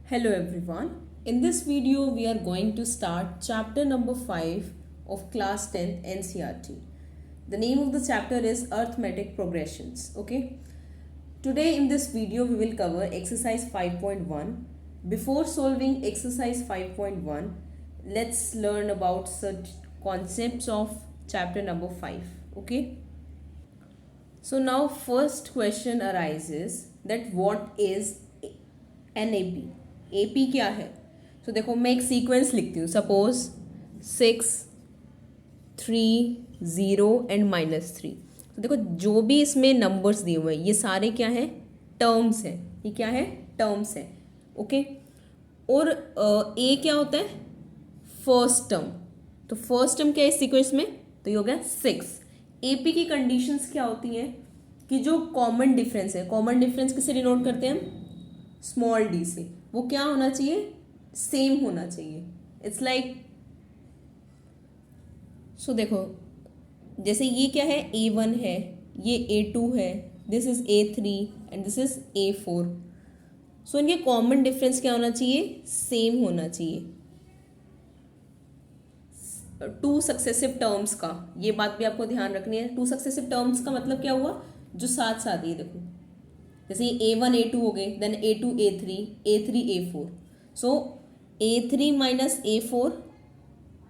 Hello everyone. In this video we are going to start chapter number 5 of class 10th NCERT. The name of the chapter is arithmetic progressions. Okay. Today in this video we will cover exercise 5.1. Before solving exercise 5.1, let's learn about such concepts of chapter number 5. Okay. So now first question arises that what is an A P क्या है. तो देखो मैं एक sequence लिखती हूँ. Suppose 6, 3, 0 and -3. तो देखो जो भी इसमें नंबर्स दिए हुए हैं ये सारे क्या हैं, टर्म्स हैं. ये क्या है, टर्म्स हैं. ओके. और ए क्या होता है, फर्स्ट टर्म. तो फर्स्ट टर्म क्या है इस सीक्वेंस में, तो ये हो गया 6. ए पी की कंडीशंस क्या होती हैं कि जो कॉमन डिफरेंस है, कॉमन डिफरेंस किससे डिनोट करते हैं हम, स्मॉल डी से. वो क्या होना चाहिए, सेम होना चाहिए. इट्स लाइक सो देखो जैसे ये क्या है, A1 है, ये A2 है, this is A3 and this is A4. सो इनके कॉमन डिफरेंस क्या होना चाहिए, सेम होना चाहिए. टू सक्सेसिव टर्म्स का ये बात भी आपको ध्यान रखनी है. टू सक्सेसिव टर्म्स का मतलब क्या हुआ, जो साथ साथ ये देखो जैसे A1 A2 हो गए, then A2 A3, A3 A4. So A3 minus A4,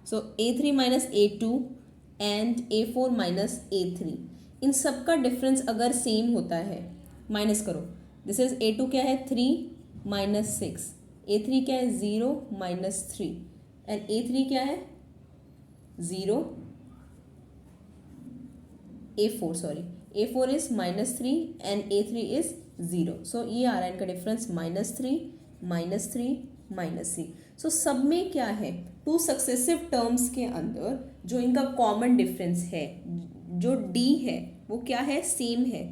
so A3 minus A2 and A4 minus A3. इन सब का डिफरेंस अगर सेम होता है, माइनस करो. दिस इज A2 क्या है, 3 माइनस 6. A3 क्या है, 0 माइनस 3 एंड A3 क्या है, 0. A4 sorry, A4 is -3 and A3 is 0. सो ये आ रहा है इनका डिफरेंस -3 -3 -3. सो सब में क्या है, टू सक्सेसिव टर्म्स के अंदर जो इनका कॉमन डिफरेंस है, जो D है वो क्या है, सेम है.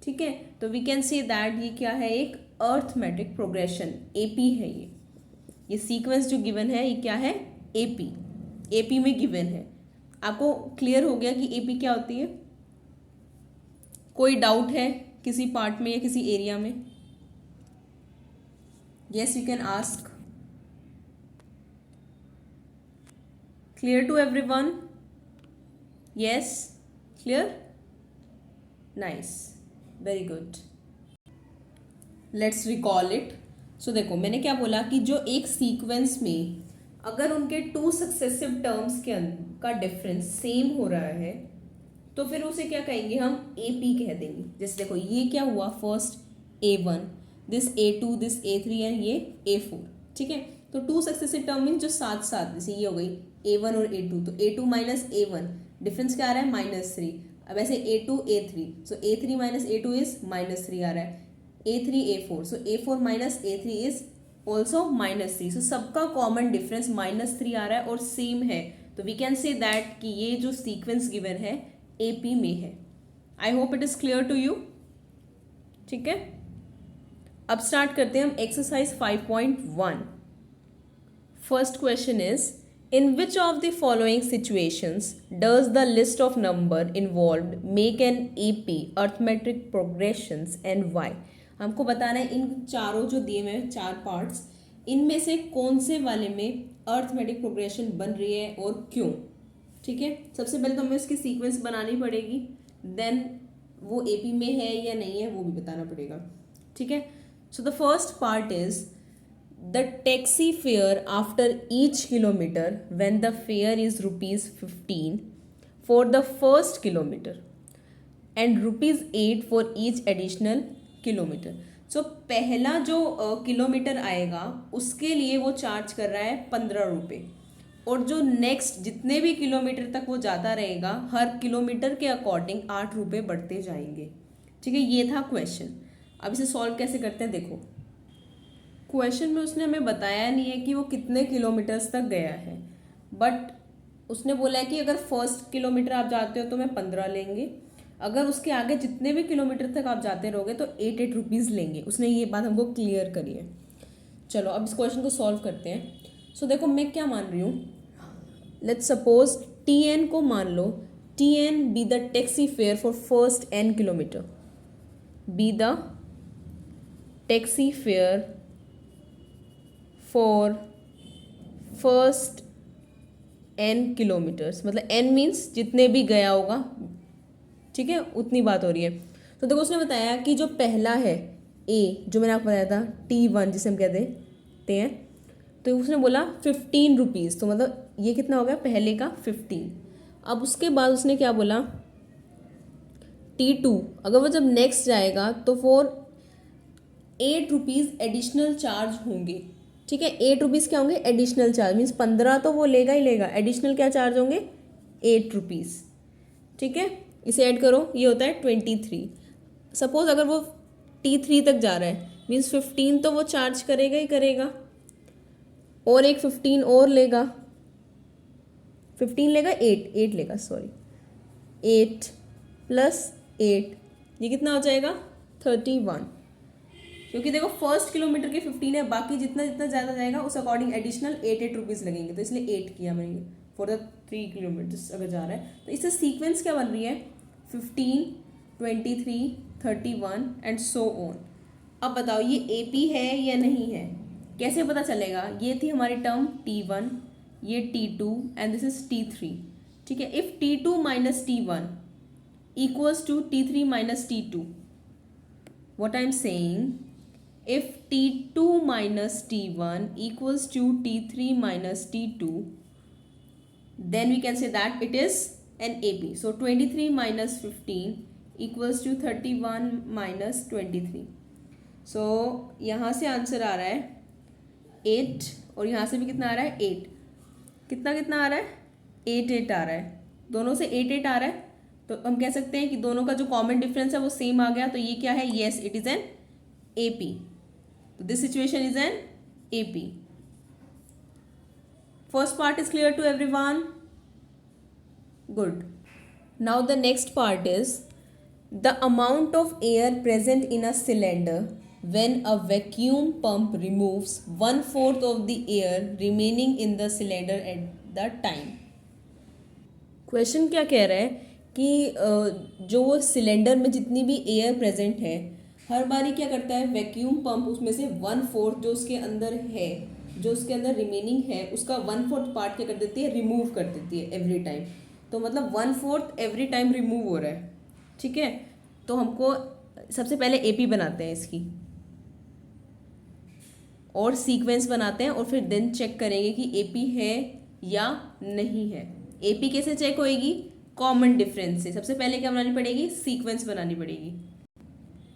ठीक है. तो वी कैन से दैट ये क्या है, एक अर्थमेटिक प्रोग्रेशन AP है. ये सीक्वेंस जो गिवन है ये क्या है, AP में गिवन है. आपको क्लियर हो गया कि AP क्या होती है. कोई डाउट है किसी पार्ट में या किसी एरिया में? Yes, you can ask. Clear to everyone? Yes, clear, nice, very good. Let's recall it. So देखो मैंने क्या बोला कि जो एक सीक्वेंस में अगर उनके टू सक्सेसिव टर्म्स के का डिफरेंस सेम हो रहा है तो फिर उसे क्या कहेंगे, हम AP कह देंगे. जैसे देखो ये क्या हुआ, first A1, this A2, this A3 and ये A4. ठीक है. तो टू सक्सेसिव टर्म मीन जो साथ साथ, जैसे ये हो गई A1 और A2, तो A2 माइनस A1 डिफरेंस क्या आ रहा है, -3. अब ऐसे A2 A3, so A3 minus A2 is -3 आ रहा है. A3 A4, so A4 minus A3 is also -3. सो सबका कॉमन डिफरेंस -3 आ रहा है और सेम है. तो वी कैन से दैट कि ये जो सीक्वेंस गिवन है AP में है. I hope it is clear to you. ठीक है. अब स्टार्ट करते हैं हम exercise 5.1. First question is, in which of the following situations does the list of number involved make an AP arithmetic progressions and why. हमको बताना है इन चारों जो दिए हुए हैं, चार पार्ट्स, इनमें से कौन से वाले में अर्थमेटिक प्रोग्रेशन बन रही है और क्यों. ठीक है. सबसे पहले तो हमें उसकी सीक्वेंस बनानी पड़ेगी, देन वो AP में है या नहीं है वो भी बताना पड़ेगा. ठीक है. So the first part is the taxi fare after each kilometre when the fare is ₹15 for the first kilometre and ₹8 for each additional kilometre. So पहला जो किलोमीटर आएगा उसके लिए वो चार्ज कर रहा है 15 रुपये, और जो नेक्स्ट जितने भी किलोमीटर तक वो जाता रहेगा हर किलोमीटर के अकॉर्डिंग 8 रुपये बढ़ते जाएंगे. ठीक है. ये था क्वेश्चन. अब इसे सॉल्व कैसे करते हैं, देखो क्वेश्चन में उसने हमें बताया नहीं है कि वो कितने किलोमीटर्स तक गया है, बट उसने बोला है कि अगर फर्स्ट किलोमीटर आप जाते हो तो मैं 15 लेंगे, अगर उसके आगे जितने भी किलोमीटर तक आप जाते रहोगे तो 8 रुपीज़ लेंगे. उसने ये बात हमको क्लियर करी है. चलो अब इस क्वेश्चन को सॉल्व करते हैं. सो देखो मैं क्या मान रही हूँ, लेट्स सपोज TN को मान लो, TN be the taxi fair for first N kilometre, be the taxi fair for first n kilometres, मतलब n मीन्स जितने भी गया होगा, ठीक है, उतनी बात हो रही है। तो देखो उसने बताया कि जो पहला है a, जो मैंने आपको बताया था T1 जिसे हम कहते हैं, तो उसने बोला 15 रुपीज़, तो मतलब ये कितना हो गया पहले का 15। अब उसके बाद उसने क्या बोला T2, अगर वो जब नेक्स्ट जाएगा तो फॉर 8 रुपीज़ एडिशनल चार्ज होंगे, ठीक है। 8 रुपीज़ क्या होंगे एडिशनल चार्ज, मीन्स 15 तो वो लेगा ही लेगा, एडिशनल क्या चार्ज होंगे 8 रुपीज़, ठीक है। इसे ऐड करो, ये होता है 23। सपोज अगर वो T3 तक जा रहा है, मीन्स 15 तो वो चार्ज करेगा ही करेगा, और एक 15 और लेगा, 15 लेगा 8 लेगा, सॉरी 8 + 8, ये कितना हो जाएगा 31, क्योंकि देखो फर्स्ट किलोमीटर के 15 है, बाकी जितना जितना ज़्यादा जाएगा उस अकॉर्डिंग एडिशनल 8 रुपीज़ लगेंगे, तो इसलिए 8 किया मैंने फॉर द 3 किलोमीटर्स अगर जा रहा है। तो इससे सीक्वेंस क्या बन रही है 15, 23, 31 एंड सो ऑन। अब बताओ ये AP है या नहीं है, कैसे पता चलेगा। ये थी हमारी टर्म T1, ये T2 and this is T3, ठीक है। If T2 - T1 equals to T3 - T2, what I'm saying, if T2 - T1 equals to T3 - T2, then we can say that it is an AP. So 23 - 15 equals to 31 - 23. So यहाँ से answer आ रहा है 8, और यहाँ से भी कितना आ रहा है 8, कितना कितना आ रहा है 8 आ रहा है, दोनों से 8 आ रहा है। तो हम कह सकते हैं कि दोनों का जो कॉमन डिफरेंस है वो सेम आ गया, तो ये क्या है, yes it is an AP। तो this situation is an AP। First part is clear to everyone, good. Now the next part is the amount of air present in a cylinder when a vacuum pump removes 1/4 of the air remaining in the cylinder at the time। Question क्या कह रहा है कि जो cylinder में जितनी भी air present है, हर बारी क्या करता है वैक्यूम पंप उसमें से 1/4 जो उसके अंदर है, जो उसके अंदर रिमेनिंग है, उसका 1/4 पार्ट क्या कर देती है, रिमूव कर देती है एवरी टाइम। तो मतलब 1/4 एवरी टाइम रिमूव हो रहा है, ठीक है। तो हमको सबसे पहले AP बनाते हैं इसकी, और सीक्वेंस बनाते हैं, और फिर देन चेक करेंगे कि AP है या नहीं है। AP कैसे चेक होएगी, कॉमन डिफरेंस से। सबसे पहले क्या बनानी पड़ेगी, सीक्वेंस बनानी पड़ेगी,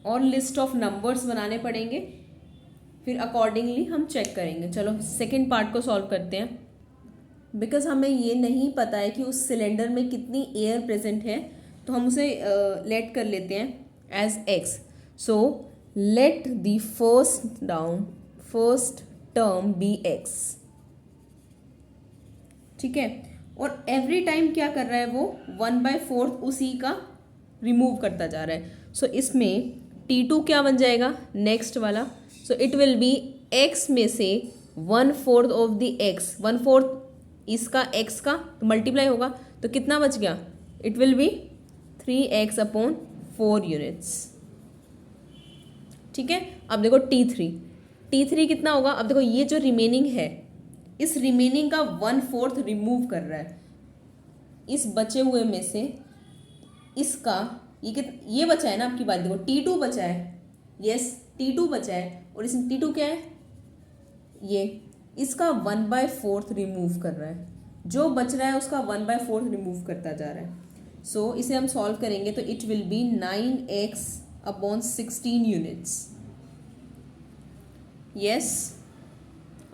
और लिस्ट ऑफ नंबर्स बनाने पड़ेंगे, फिर अकॉर्डिंगली हम चेक करेंगे। चलो सेकेंड पार्ट को सॉल्व करते हैं। बिकॉज हमें ये नहीं पता है कि उस सिलेंडर में कितनी एयर प्रेजेंट है, तो हम उसे लेट कर लेते हैं as X। So let the first term be X, ठीक है। और एवरी टाइम क्या कर रहा है वो 1/4 उसी का रिमूव करता जा रहा है। सो इसमें T2 क्या बन जाएगा, नेक्स्ट वाला। So it will B X में से 1/4 ऑफ द X, 1/4 इसका X का तो मल्टीप्लाई होगा, तो कितना बच गया, it will B 3x/4 units, ठीक है। अब देखो T3 कितना होगा। अब देखो ये जो रिमेनिंग है, इस रिमेनिंग का 1/4 रिमूव कर रहा है, इस बचे हुए में से इसका ये बचा है ना आपकी बात, देखो T2 बचा है, यस T2 बचा है, और इसमें T2 क्या है, ये इसका 1/4 रिमूव कर रहा है, जो बच रहा है उसका 1/4 रिमूव करता जा रहा है। सो इसे हम सॉल्व करेंगे तो it will B 9x/16 units. Yes,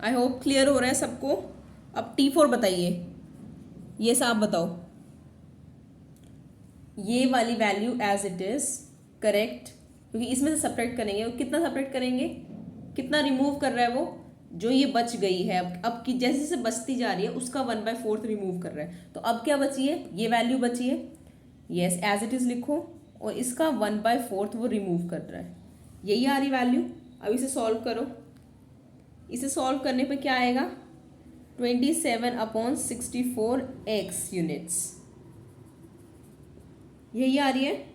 I hope clear हो रहा है सबको। अब T4 बताइए, ये आप बताओ, ये वाली value as it is correct, क्योंकि इसमें से सब्ट्रैक्ट करेंगे, कितना सब्ट्रैक्ट करेंगे, कितना रिमूव कर रहा है वो, जो ये बच गई है अब की जैसे जैसे बचती जा रही है उसका 1/4 रिमूव कर रहा है। तो अब क्या बची है, ये वैल्यू बची है, यस एज इट इज लिखो, और इसका 1/4 वो रिमूव कर रहा है, यही आ रही वैल्यू। अब इसे सॉल्व करो, इसे सॉल्व करने पे क्या आएगा, 27/64x यूनिट्स, यही आ रही है।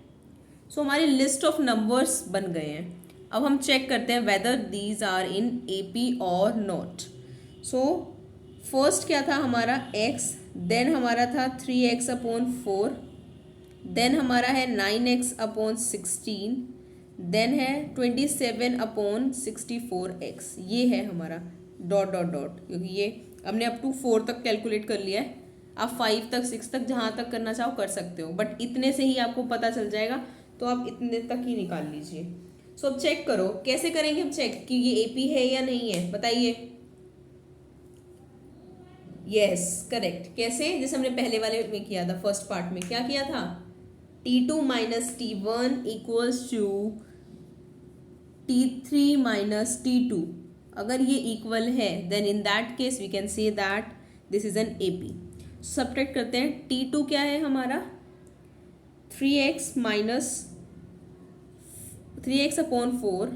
सो हमारी लिस्ट ऑफ नंबर्स बन गए हैं। अब हम चेक करते हैं whether these are in AP और नॉट। सो फर्स्ट क्या था हमारा x, देन हमारा था 3x/4, देन हमारा है 9x/16, देन है 27/64x। ये है हमारा डॉट डॉट डॉट, क्योंकि ये हमने अप टू 4 तक कैलकुलेट कर लिया है। आप 5 तक 6 तक जहाँ तक करना चाहो कर सकते हो, बट इतने से ही आपको पता चल जाएगा, तो आप इतने तक ही निकाल लीजिए। सो अब चेक करो, कैसे करेंगे हम चेक कि ये AP है या नहीं है, बताइए। यस करेक्ट, कैसे? जैसे हमने पहले वाले में किया था, फर्स्ट पार्ट में क्या किया था, T2 minus T1 equals to T3 minus T2। अगर ये इक्वल है then in that case we can say that this is an AP। Subtract करते हैं, T2 क्या है हमारा 3x minus 3x/4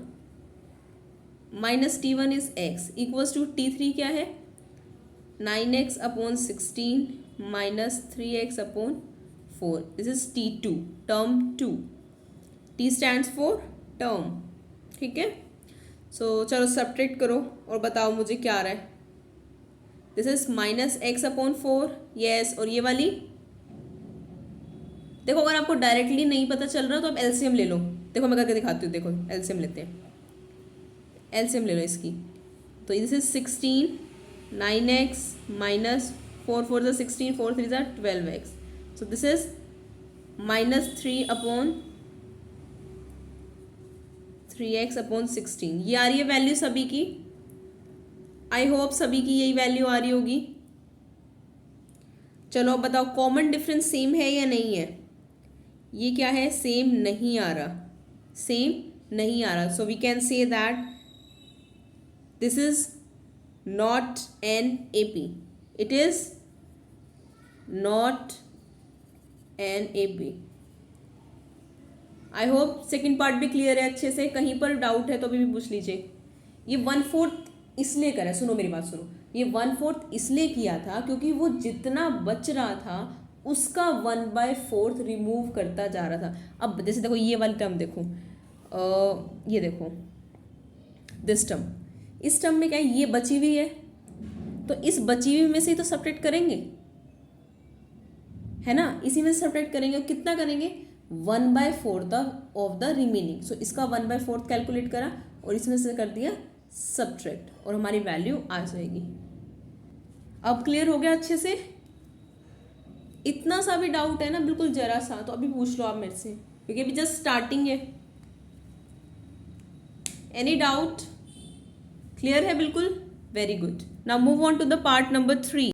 minus T1 is x equals to T3 क्या है 9x/16 minus 3x/4। This is T2, term 2। T stands for term, ठीक है। सो चलो सब्ट्रैक्ट करो और बताओ मुझे क्या आ रहा है। This is -x/4, yes. और ये वाली देखो, अगर आपको डायरेक्टली नहीं पता चल रहा तो आप एलसीएम ले लो। देखो मैं करके दिखाती हूँ, देखो एलसीएम लेते हैं, एलसीएम ले लो इसकी। तो दिस इज 16, 9x माइनस 4 4 ज़ा 16, 4 3 ज़ा 12x। So this is -3/3x/16। ये आ रही है वैल्यू सभी की, आई होप सभी की यही वैल्यू आ रही होगी। चलो अब बताओ कॉमन डिफरेंस सेम है या नहीं है। ये क्या है, सेम नहीं आ रहा, सेम नहीं आ रहा। So we can say that this is not an AP, it is not an AP। I hope second part भी क्लियर है अच्छे से, कहीं पर डाउट है तो अभी भी पूछ लीजिए। ये 1/4 इसलिए करा, सुनो मेरी बात सुनो, ये 1/4 इसलिए किया था क्योंकि वो जितना बच रहा था उसका 1/4 रिमूव करता जा रहा था। अब जैसे देखो ये वाली टर्म देखो, ये देखो दिस टर्म, इस टर्म में क्या है, ये बची हुई है, तो इस बची हुई में से ही तो सब्ट्रैक्ट करेंगे, है ना, इसी में से सब्ट्रैक्ट करेंगे। और कितना करेंगे, 1/4 ऑफ द रिमेनिंग। सो इसका 1/4 कैलकुलेट करा और इसमें से कर दिया सब्ट्रैक्ट, और हमारी वैल्यू आ जाएगी। अब क्लियर हो गया अच्छे से। इतना सा भी डाउट है ना, बिल्कुल जरा सा, तो अभी पूछ लो आप मेरे से, क्योंकि अभी जस्ट स्टार्टिंग है। एनी डाउट, क्लियर है बिल्कुल, very good. Now move on to the part number 3।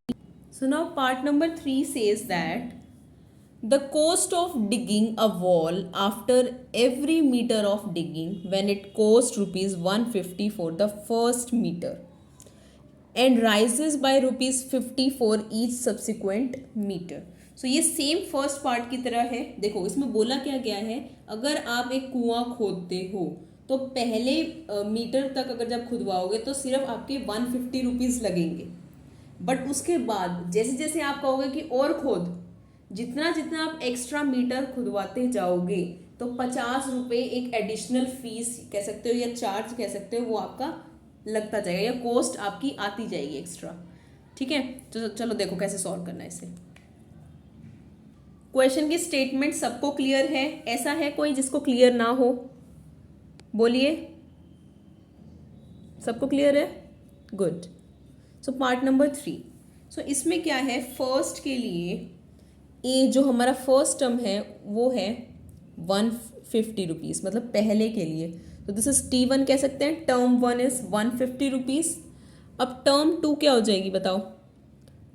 So now part number 3 says that the cost of digging a wall after every meter of digging when it cost rupees 150 for the first meter and rises by rupees 50 for each subsequent meter। so ये same first part की तरह है। देखो इसमें बोला क्या गया है, अगर आप एक कुआं खोदते हो तो पहले मीटर तक अगर जब खुदवाओगे तो सिर्फ आपके 150 रुपीज़ लगेंगे, बट उसके बाद जैसे जैसे आप कहोगे कि और खोद, जितना जितना आप एक्स्ट्रा मीटर खुदवाते जाओगे तो 50 रुपये एक एडिशनल फीस कह सकते हो या चार्ज कह सकते हो, वो आपका लगता जाएगा या कॉस्ट आपकी आती जाएगी एक्स्ट्रा, ठीक है। तो चलो देखो कैसे सॉल्व करना है इसे। क्वेश्चन की स्टेटमेंट सबको क्लियर है? ऐसा है कोई जिसको क्लियर ना हो? बोलिए, सबको क्लियर है? गुड। सो पार्ट नंबर 3, सो इसमें क्या है, फर्स्ट के लिए ए जो हमारा फर्स्ट टर्म है वो है 150 रुपीज़, मतलब पहले के लिए। तो दिस इज T1 कह सकते हैं, टर्म 1 इज 150 रुपीज़। अब टर्म 2 क्या हो जाएगी बताओ,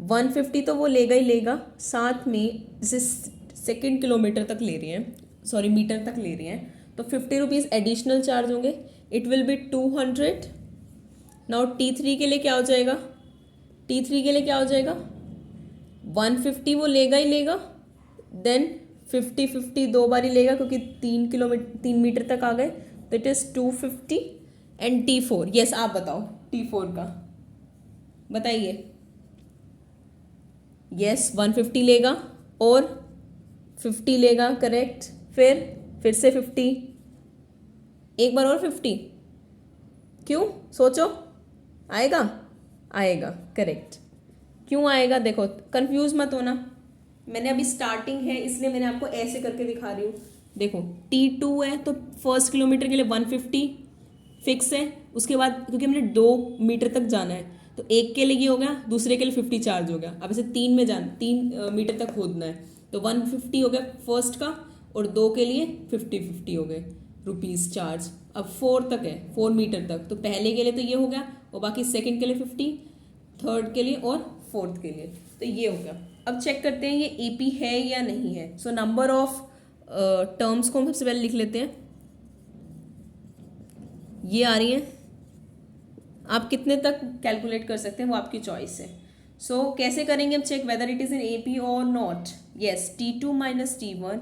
150 तो वो लेगा ही लेगा, साथ में जैसे सेकेंड किलोमीटर तक ले रही हैं, सॉरी मीटर तक ले रही हैं, तो 50 रुपीज़ एडिशनल चार्ज होंगे, it will B 200। Now T3 के लिए क्या हो जाएगा, T3 के लिए क्या हो जाएगा, 150 वो लेगा ही लेगा, देन 50 दो बार ही लेगा क्योंकि 3 मीटर तक आ गए, तो it is 250। And T4, yes आप बताओ T4 का बताइए। यस 150 लेगा और 50 लेगा, करेक्ट। फिर से 50, एक बार और 50, क्यों सोचो, आएगा आएगा, करेक्ट। क्यों आएगा, देखो कंफ्यूज मत होना, मैंने अभी स्टार्टिंग है इसलिए मैंने आपको ऐसे करके दिखा रही हूँ। देखो T2 है तो फर्स्ट किलोमीटर के लिए 150 फिक्स है, उसके बाद क्योंकि हमने 2 मीटर तक जाना है तो एक के लिए ये हो गया, दूसरे के लिए 50 चार्ज हो गया। अब ऐसे 3 मीटर तक खोदना है तो 150 हो गया फर्स्ट का, और 2 के लिए 50 हो गए रुपीज़ चार्ज। अब 4 तक है, 4 मीटर तक, तो पहले के लिए तो ये हो गया, और बाकी सेकंड के लिए 50, थर्ड के लिए और फोर्थ के लिए, तो ये हो गया। अब चेक करते हैं ये एपी है या नहीं है। सो नंबर ऑफ टर्म्स को हम सबसे पहले लिख लेते हैं, ये आ रही है। आप कितने तक कैलकुलेट कर सकते हैं वो आपकी चॉइस है। सो कैसे करेंगे हम check whether it is in AP और not. Yes, T2 minus T1,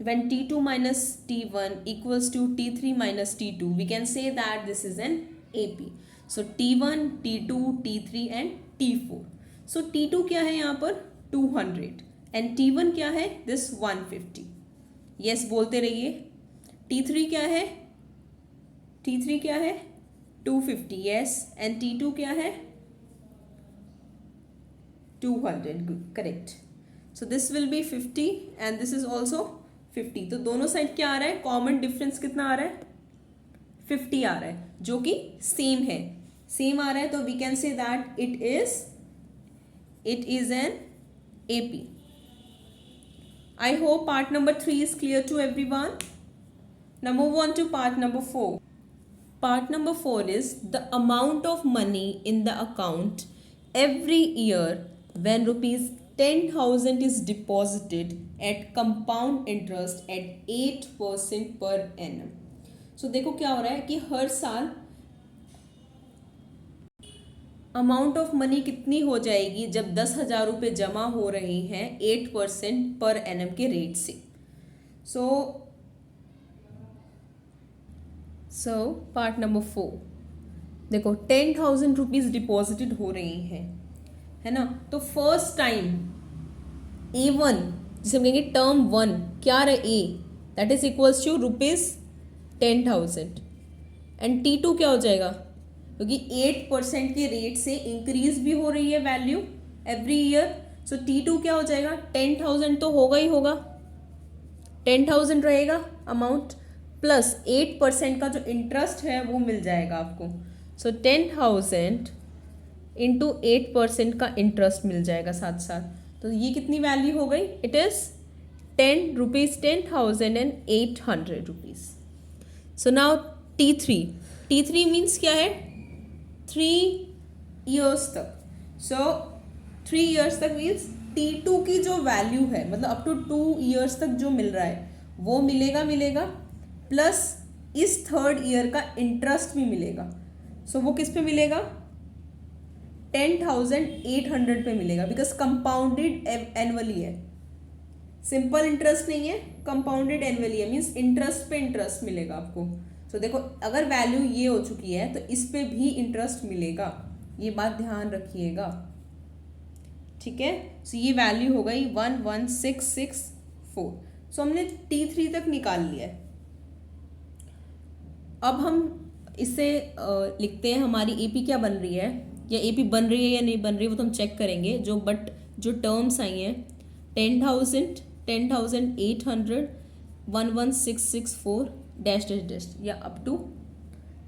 when T2 minus T1 equals to T3 minus T2, we can say that this is an AP. So T1, T2, T3 and T4. So T2 क्या है यहाँ पर 200 and T1 क्या है this 150. yes बोलते रहिए। T3 क्या है, T3 क्या है 250, yes, and T2 क्या है 200, correct. So this will be 50 and this is also 50. तो दोनों साइड क्या आ रहा है, कॉमन डिफरेंस कितना आ रहा है 50 आ रहा है, जो कि सेम है, सेम आ रहा है, तो we can say that it is an AP. I hope part number 3 is clear to everyone. Now move on to part number 4. Part number 4 is the amount of money in the account every year when rupees 10,000 is deposited at compound interest at 8% per annum. So देखो क्या हो रहा है कि हर साल amount of money कितनी हो जाएगी जब 10,000 रुपये जमा हो रहे हैं 8% पर एनम के रेट से। सो पार्ट नंबर 4 देखो 10,000 रुपीज़ डिपॉजिटेड हो रही हैं, है ना। तो फर्स्ट टाइम A1 जिसे हम कहेंगे टर्म 1 क्या रहा A, that is equals to ₹10,000 and T2 क्या हो जाएगा, क्योंकि 8% के रेट से इंक्रीज भी हो रही है वैल्यू एवरी ईयर। सो T2 क्या हो जाएगा 10,000 तो होगा ही होगा, 10,000 रहेगा अमाउंट प्लस 8% का जो इंटरेस्ट है वो मिल जाएगा आपको। सो 10,000 इंटू 8% का इंटरेस्ट मिल जाएगा साथ साथ, तो ये कितनी वैल्यू हो गई, it is 10 rupees 10,800 rupees. So now T3 means क्या है 3 ईयर्स तक। सो 3 ईयर्स तक मीन्स T2 की जो वैल्यू है मतलब अप टू 2 ईयर्स तक जो मिल रहा है वो मिलेगा प्लस इस थर्ड ईयर का इंटरेस्ट भी मिलेगा। सो वो किस पे मिलेगा 10,800 पे मिलेगा, बिकॉज कंपाउंडेड एनुअली है, सिंपल इंटरेस्ट नहीं है, कंपाउंडेड एनुअली है, मीन्स इंटरेस्ट पे इंटरेस्ट मिलेगा आपको। सो देखो अगर वैल्यू ये हो चुकी है तो इस पे भी इंटरेस्ट मिलेगा, ये बात ध्यान रखिएगा, ठीक है। सो ये वैल्यू हो गई 11,664। सो हमने T3 तक निकाल लिया है। अब हम इसे लिखते हैं, हमारी AP क्या बन रही है, या AP बन रही है या नहीं बन रही है वो तो हम चेक करेंगे। जो टर्म्स आई हैं 10,000, 10,800, 11,664 डैश डैश डैश या अप टू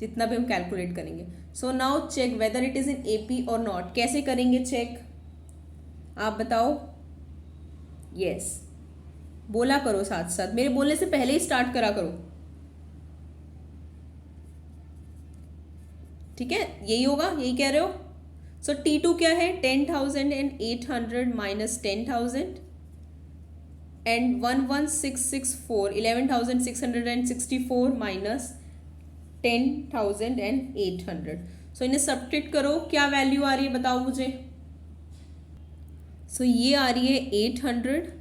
जितना भी हम कैलकुलेट करेंगे। So now check whether it is in AP और नॉट। कैसे करेंगे चेक आप बताओ। यस बोला करो साथ साथ, मेरे बोलने से पहले ही स्टार्ट करा करो, ठीक है, यही होगा, यही कह रहे हो। सो T2 क्या है 10,800 माइनस 10,000 एंड 11,664 11,664 माइनस 10,800। सो इन्हें सब्ट्रैक्ट करो, क्या वैल्यू आ रही है बताओ मुझे। सो ये आ रही है 800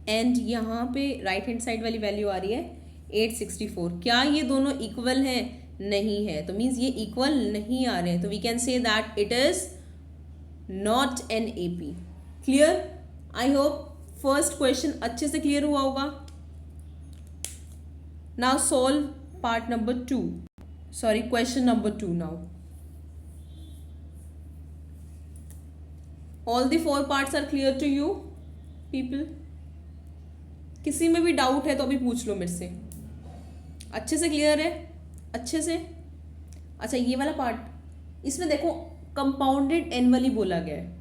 एंड यहाँ पे राइट हैंड साइड वाली वैल्यू आ रही है 864। क्या ये दोनों इक्वल हैं, नहीं है, तो मीन्स ये इक्वल नहीं आ रहे हैं, तो we can say that it is not an AP। Clear, I hope first question अच्छे से क्लियर हुआ होगा। Now solve part number 2, sorry question number 2 now. All the 4 parts are clear to you people? किसी में भी doubt है तो अभी पूछ लो मेरे से। अच्छे से क्लियर है? अच्छे से? अच्छा, ये वाला पार्ट, इसमें देखो कंपाउंडेड एनुअली बोला गया है,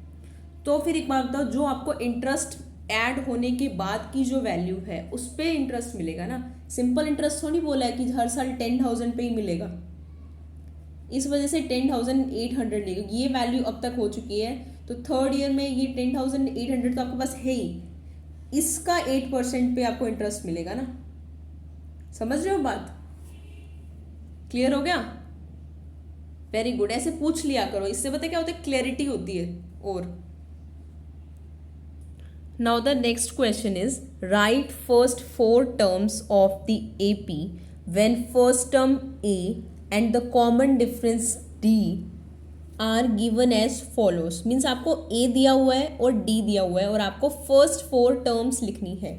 तो फिर एक बात बताओ, जो आपको इंटरेस्ट ऐड होने के बाद की जो वैल्यू है उस पर इंटरेस्ट मिलेगा ना, सिंपल इंटरेस्ट थोड़ी बोला है कि हर साल 10,000 पे ही मिलेगा। इस वजह से 10,800 लेगा, ये वैल्यू अब तक हो चुकी है, तो थर्ड ईयर में ये 10,800 तो आपके पास है ही, इसका 8% पे आपको इंटरेस्ट मिलेगा ना। समझ रहे हो बात? क्लियर हो गया? वेरी गुड, ऐसे पूछ लिया करो, इससे पता क्या होता है, क्लैरिटी होती है। और now the next question is write first 4 terms of the AP when first term A and the common difference D are given as follows. Means आपको A दिया हुआ है और D दिया हुआ है और आपको फर्स्ट 4 टर्म्स लिखनी है।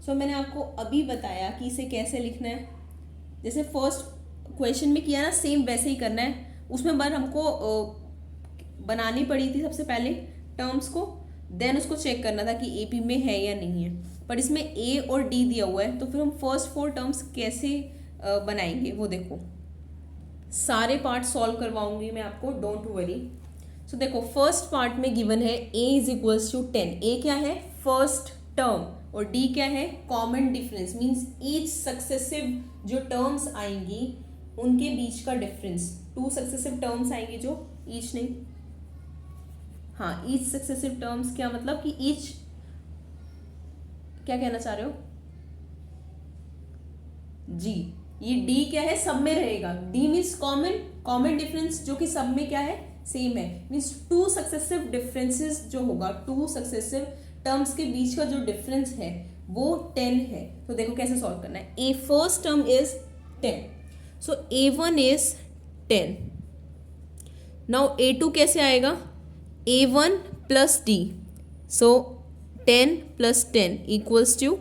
सो मैंने आपको अभी बताया कि इसे कैसे लिखना है, जैसे फर्स्ट क्वेश्चन में किया ना, सेम वैसे ही करना है। उसमें बार हमको बनानी पड़ी थी सबसे पहले टर्म्स को, देन उसको चेक करना था कि AP में है या नहीं है, पर इसमें A और D दिया हुआ है, तो फिर हम फर्स्ट 4 टर्म्स कैसे बनाएंगे वो देखो। सारे पार्ट सॉल्व करवाऊंगी मैं आपको, डोंट वरी। सो देखो, फर्स्ट पार्ट में गिवन है A is equals to 10। A क्या है? फर्स्ट टर्म, और D क्या है? Common difference, means each successive जो टर्म्स आएंगी उनके बीच का डिफरेंस। 2 सक्सेसिव टर्म्स आएंगी जो ईच नहीं, हाँ ईच सक्सेसिव टर्म्स, क्या मतलब कि ईच, क्या कहना चाह रहे हो जी? ये D क्या है? सब में रहेगा। D means common, common difference जो कि सब में क्या है? सेम है। मीन्स 2 सक्सेसिव डिफरेंसेस जो होगा, 2 सक्सेसिव टर्म्स के बीच का जो डिफरेंस है वो 10 है। तो देखो कैसे सॉल्व करना है। A first term is 10, so A1 is 10। Now A2 कैसे आएगा? A1 plus D, so 10 plus 10 equals to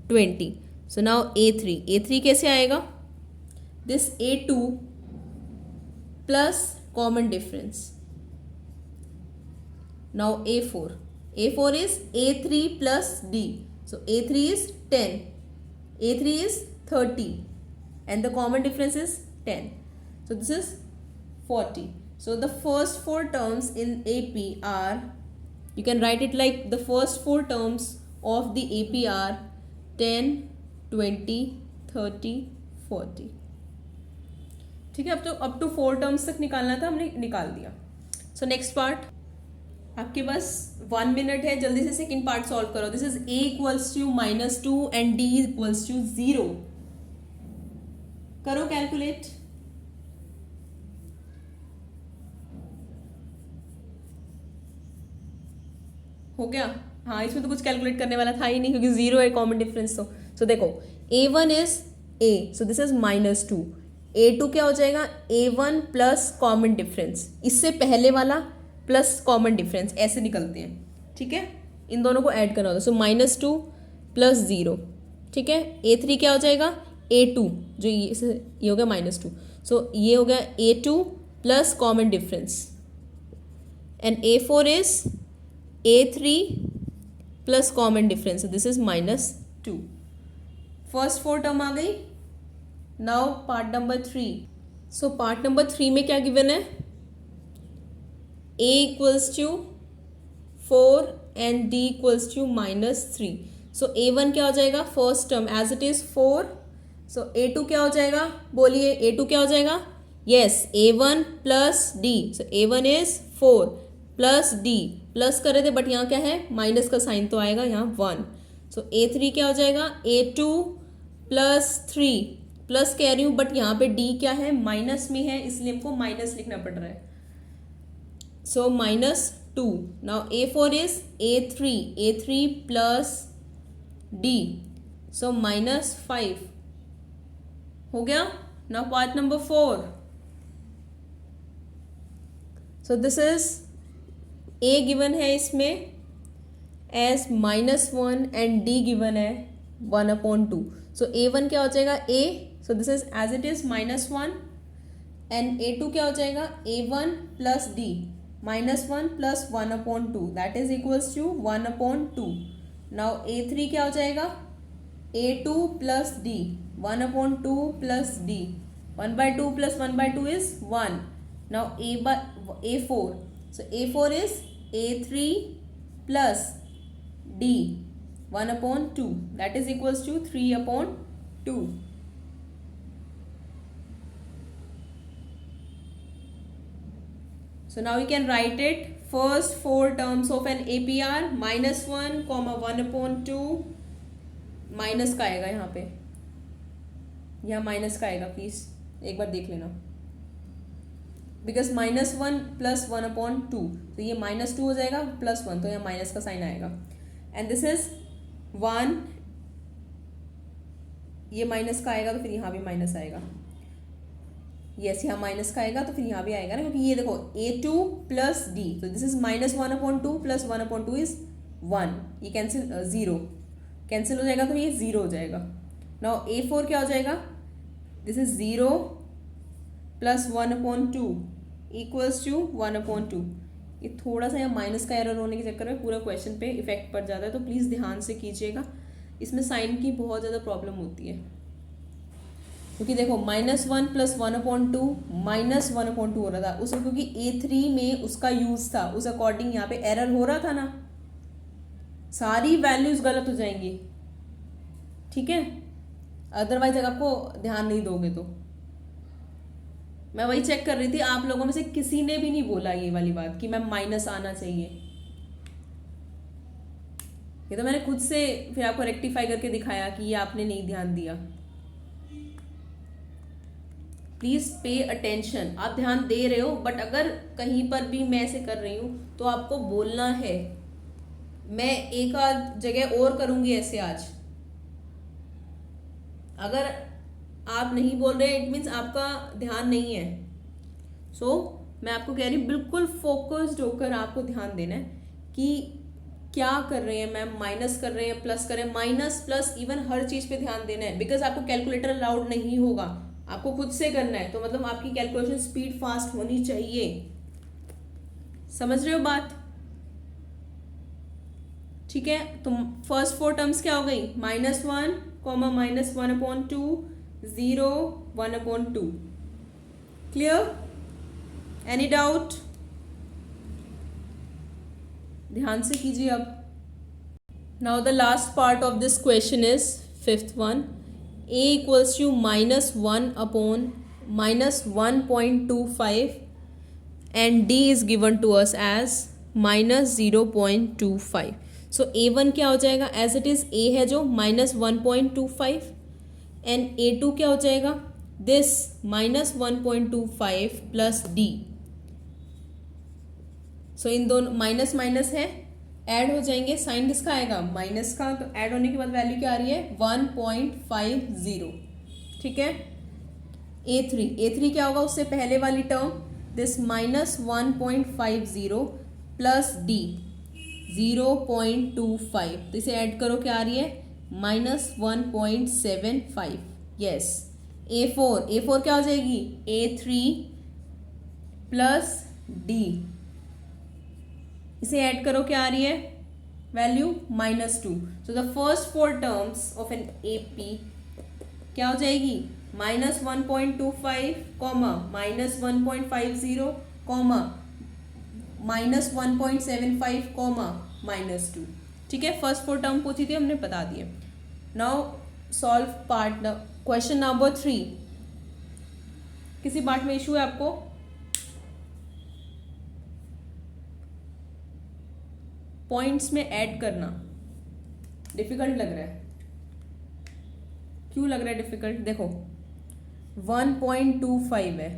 20। So now A3 कैसे आएगा? This A2 plus common difference. Now A4 is A3 plus D, so A3 is 10, A3 is 30, and the common difference is 10, so this is 40. So the first 4 terms in AP are, you can write it like the first 4 terms of the AP are 10, 20, 30, 40. ठीक है, अब तो 4 terms तक निकालना था, हमने निकाल दिया। सो नेक्स्ट पार्ट, आपके पास 1 मिनट है, जल्दी से सेकंड पार्ट सॉल्व करो। This is A equals to -2 and D equals to 0। करो कैलकुलेट। हो गया? हाँ, इसमें तो कुछ कैलकुलेट करने वाला था ही नहीं क्योंकि 0 है कॉमन डिफरेंस। तो सो देखो, A1 is A, so this is -2। A2 क्या हो जाएगा? A1 प्लस कॉमन डिफरेंस, इससे पहले वाला प्लस कॉमन डिफरेंस, ऐसे निकलते हैं। ठीक है, इन दोनों को ऐड करना होता है। सो -2 प्लस 0, ठीक है। A3 क्या हो जाएगा? A2, जो ये हो गया -2, सो ये हो गया A2 plus common difference, and A4 is A3 plus common difference, this is -2। First 4 term आ गई। Now part number 3। So part number 3 में क्या गिवन है? A equals to 4 and D equals to -3। So A1 क्या हो जाएगा? First term as it is 4। So A2 क्या हो जाएगा? बोलिए, A2 क्या हो जाएगा? Yes, A1 plus D, so A1 is 4 plus D, plus कर रहे थे बट यहाँ क्या है? माइनस का साइन तो आएगा यहाँ 1। सो A3 क्या हो जाएगा? A2 प्लस 3, प्लस कह रही हूँ बट यहाँ पे D क्या है? माइनस में है, इसलिए हमको माइनस लिखना पड़ रहा है। सो -2। Now A4 is A3 plus D, सो -5 हो गया। Now part number 4। So this is A given है इसमें एज -1 एंड D गिवन है 1/2। सो A1 क्या हो जाएगा? A, so this is as it is -1, and A2 क्या हो जाएगा? A1 plus D, -1 plus 1/2 that is equals to 1/2. Now A3 क्या हो जाएगा? A2 plus D 1/2 plus D 1/2 plus 1/2 is 1. Now A4, so A4 is A3 plus D 1/2 that is equals to 3/2. So now we can write it. First four terms of an APR -1, 1/2. Minus का आएगा यहाँ पे, यहाँ minus का आएगा, please एक बार देख लेना. बिकॉज -1 प्लस 1/2, तो ये -2 हो जाएगा प्लस 1, तो यहाँ माइनस का साइन आएगा. एंड दिस इज 1, ये माइनस का आएगा तो फिर यहाँ भी माइनस आएगा. यस, यहाँ माइनस का आएगा तो फिर यहाँ भी आएगा ना, क्योंकि ये देखो A2 प्लस D, तो दिस इज -1/2 प्लस 1/2 इज 1. ये कैंसिल, 0 कैंसिल हो जाएगा तो ये 0 हो जाएगा. नाउ A4 क्या हो जाएगा? This is 0 plus 1/2 equals to 1/2. ये थोड़ा सा यहाँ माइनस का एरर होने के चक्कर में पूरा क्वेश्चन पे इफेक्ट पड़ जाता है, तो प्लीज़ ध्यान से कीजिएगा. इसमें साइन की बहुत ज़्यादा प्रॉब्लम होती है, क्योंकि देखो -1 प्लस 1/2 -1/2 हो रहा था उसमें, क्योंकि A3 में उसका यूज था, उस अकॉर्डिंग यहाँ पे एरर हो रहा था ना. सारी वैल्यूज गलत हो जाएंगी, ठीक है, अदरवाइज अगर आपको ध्यान नहीं दोगे तो. मैं वही चेक कर रही थी, आप लोगों में से किसी ने भी नहीं बोला ये वाली बात कि मैम माइनस आना चाहिए. ये तो मैंने खुद से फिर आपको रेक्टिफाई करके दिखाया कि ये आपने नहीं ध्यान दिया. Please pay attention. आप ध्यान दे रहे हो, बट अगर कहीं पर भी मैं ऐसे कर रही हूं तो आपको बोलना है. मैं एक आध जगह और करूंगी ऐसे आज. अगर आप नहीं बोल रहे, इट मीन्स आपका ध्यान नहीं है. सो मैं आपको कह रही हूँ, बिल्कुल फोकस्ड होकर आपको ध्यान देना है कि क्या कर रहे हैं मैम, माइनस कर रहे हैं, प्लस कर रहे हैं, माइनस प्लस इवन हर चीज पे ध्यान देना है. बिकॉज आपको कैलकुलेटर अलाउड नहीं होगा, आपको खुद से करना है, तो मतलब आपकी कैलकुलेशन स्पीड फास्ट होनी चाहिए. समझ रहे हो बात? ठीक है, तो फर्स्ट फोर टर्म्स क्या हो गई? -1, -1/2, 0, 1/2. क्लियर? Any doubt? ध्यान से कीजिए अब. Now the last part of this question is fifth one. A equals to -1/-1.25 and D is given to us as -0.25. So A1 क्या हो जाएगा? एज इट इज A है जो -1.25 एंड A2 क्या हो जाएगा? This -1.25 plus D. सो इन दोनों minus minus है, ऐड हो जाएंगे. साइन किसका आएगा? माइनस का. तो ऐड होने के बाद वैल्यू क्या आ रही है? 1.50. ठीक है. A3 क्या होगा? उससे पहले वाली टर्म, दिस -1.50 प्लस D 0.25. तो इसे ऐड करो, क्या आ रही है? -1.75. यस. A4 क्या हो जाएगी? A3 plus D. इसे ऐड करो, क्या आ रही है value? -2. So the first four terms of an AP क्या हो जाएगी? -1.25, -1.50, -1.75, -2. ठीक है, फर्स्ट फोर टर्म पूछी थी, हमने बता दिए. Now solve part question number 3. किसी पार्ट में इशू है आपको? पॉइंट्स में ऐड करना डिफिकल्ट लग रहा है. क्यों लग रहा है डिफिकल्ट? देखो 1.25 है,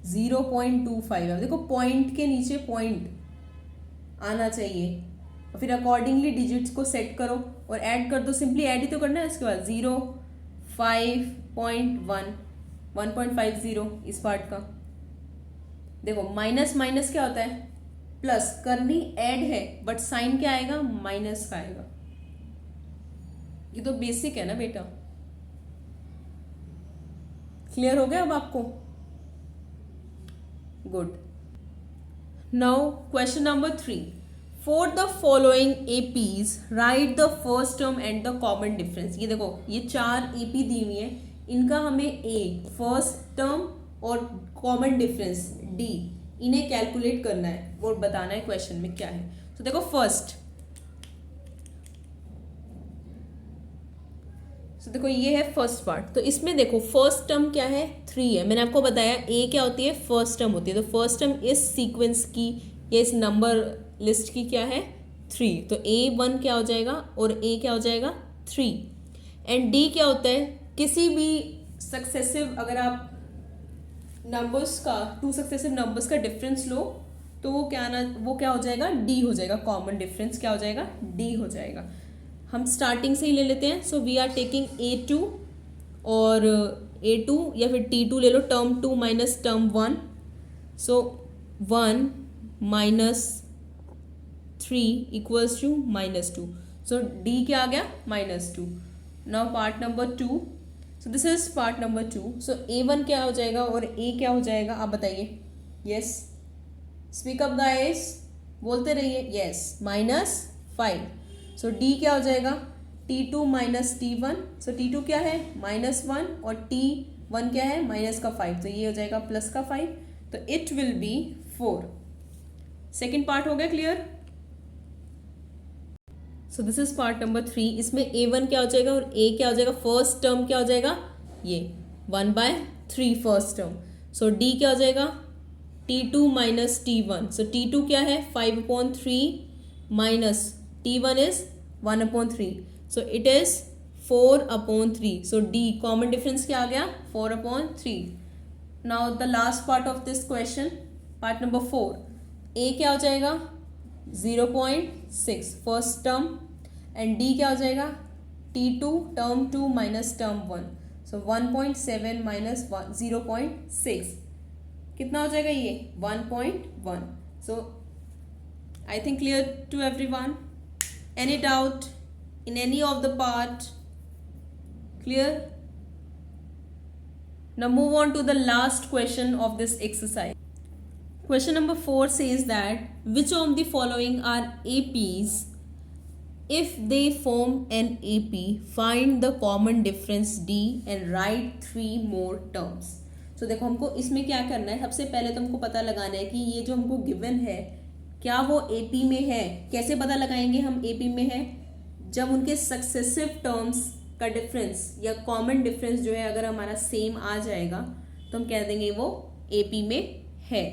0.25 है. देखो पॉइंट के नीचे पॉइंट आना चाहिए, और फिर अकॉर्डिंगली डिजिट्स को सेट करो और ऐड कर दो. सिंपली ऐड ही तो करना है. इसके बाद 0, 5.1, 1.50 इस पार्ट का. देखो माइनस माइनस क्या होता है? प्लस. करनी ऐड है, बट साइन क्या आएगा? माइनस का आएगा. ये तो बेसिक है ना बेटा. क्लियर हो गया अब आपको? Good. Now question number 3. For the following APs write the first term and the common difference. ये देखो ये 4 AP दी हुई है, इनका हमें A फर्स्ट टर्म और कॉमन डिफरेंस D इन्हें कैलकुलेट करना है और बताना है क्वेश्चन में क्या है. तो देखो फर्स्ट, तो देखो ये है फर्स्ट पार्ट. तो इसमें देखो फर्स्ट टर्म क्या है 3 है. मैंने आपको बताया ए क्या होती है, फर्स्ट टर्म होती है. तो फर्स्ट टर्म इस सीक्वेंस की या इस नंबर लिस्ट की क्या है 3. तो A1 क्या हो जाएगा और A क्या हो जाएगा 3. एंड D क्या होता है, किसी भी सक्सेसिव अगर आप नंबर्स का 2 सक्सेसिव नंबर्स का डिफरेंस लो तो वो क्या हो जाएगा D हो जाएगा. कॉमन डिफरेंस क्या हो जाएगा D हो जाएगा. हम स्टार्टिंग से ही ले लेते हैं. So we are taking A2 और A2 या फिर T2 ले लो, term 2 minus term 1. So 1 minus 3 equals to -2. So D क्या आ गया -2. Now part number 2. So this is part number 2. So A1 क्या हो जाएगा और A क्या हो जाएगा, आप बताइए. यस, स्पीक अप गाइस, बोलते रहिए. यस, -5. सो D क्या हो जाएगा T2 माइनस T1. सो T2 क्या है -1 और T1 क्या है -5. तो ये हो जाएगा +5. तो it will B 4. Second part हो गया clear. So this is part number 3. इसमें A1 क्या हो जाएगा और A क्या हो जाएगा, फर्स्ट टर्म क्या हो जाएगा ये 1/3 फर्स्ट टर्म. सो D क्या हो जाएगा T2 माइनस T1. सो T2 क्या है 5/3 minus T1 is 1/3. So it is 4/3. So D common difference क्या आ गया 4/3. Now the last part of this question, part number 4. A क्या हो जाएगा 0.6 first term and D क्या हो जाएगा T2 term 2 minus term 1. So 1.7 minus 0.6 कितना हो जाएगा ये 1.1. So I think clear to everyone. Any doubt in any of the part? Clear? Now move on to the last question of this exercise. Question number 4 says that which of the following are APs? If they form an AP, find the common difference D and write 3 more terms. So देखो हमको इसमें क्या करना है, सबसे पहले तो हमको पता लगाना है कि ये जो हमको गिवन है क्या वो AP में है. कैसे पता लगाएंगे हम AP में है, जब उनके सक्सेसिव टर्म्स का डिफरेंस या कॉमन डिफरेंस जो है अगर हमारा सेम आ जाएगा तो हम कह देंगे वो AP में है.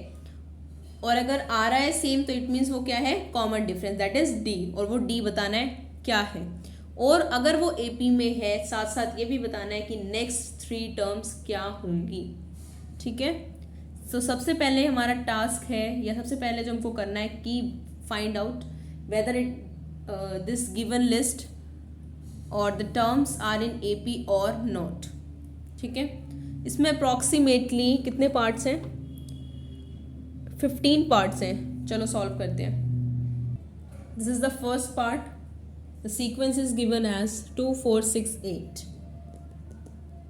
और अगर आ रहा है सेम तो इट मीन्स वो क्या है common difference, that is D. और वो D बताना है क्या है. और अगर वो AP में है साथ साथ ये भी बताना है कि नेक्स्ट 3 टर्म्स क्या होंगी. ठीक है. तो सबसे पहले हमारा टास्क है या सबसे पहले जो हमको करना है कि find out whether it this given list और the terms are in AP और नॉट. ठीक है. इसमें अप्रॉक्सीमेटली कितने पार्ट्स हैं 15 पार्ट्स हैं. चलो सॉल्व करते हैं. This is the first part. The sequence is given as 2 4 6 8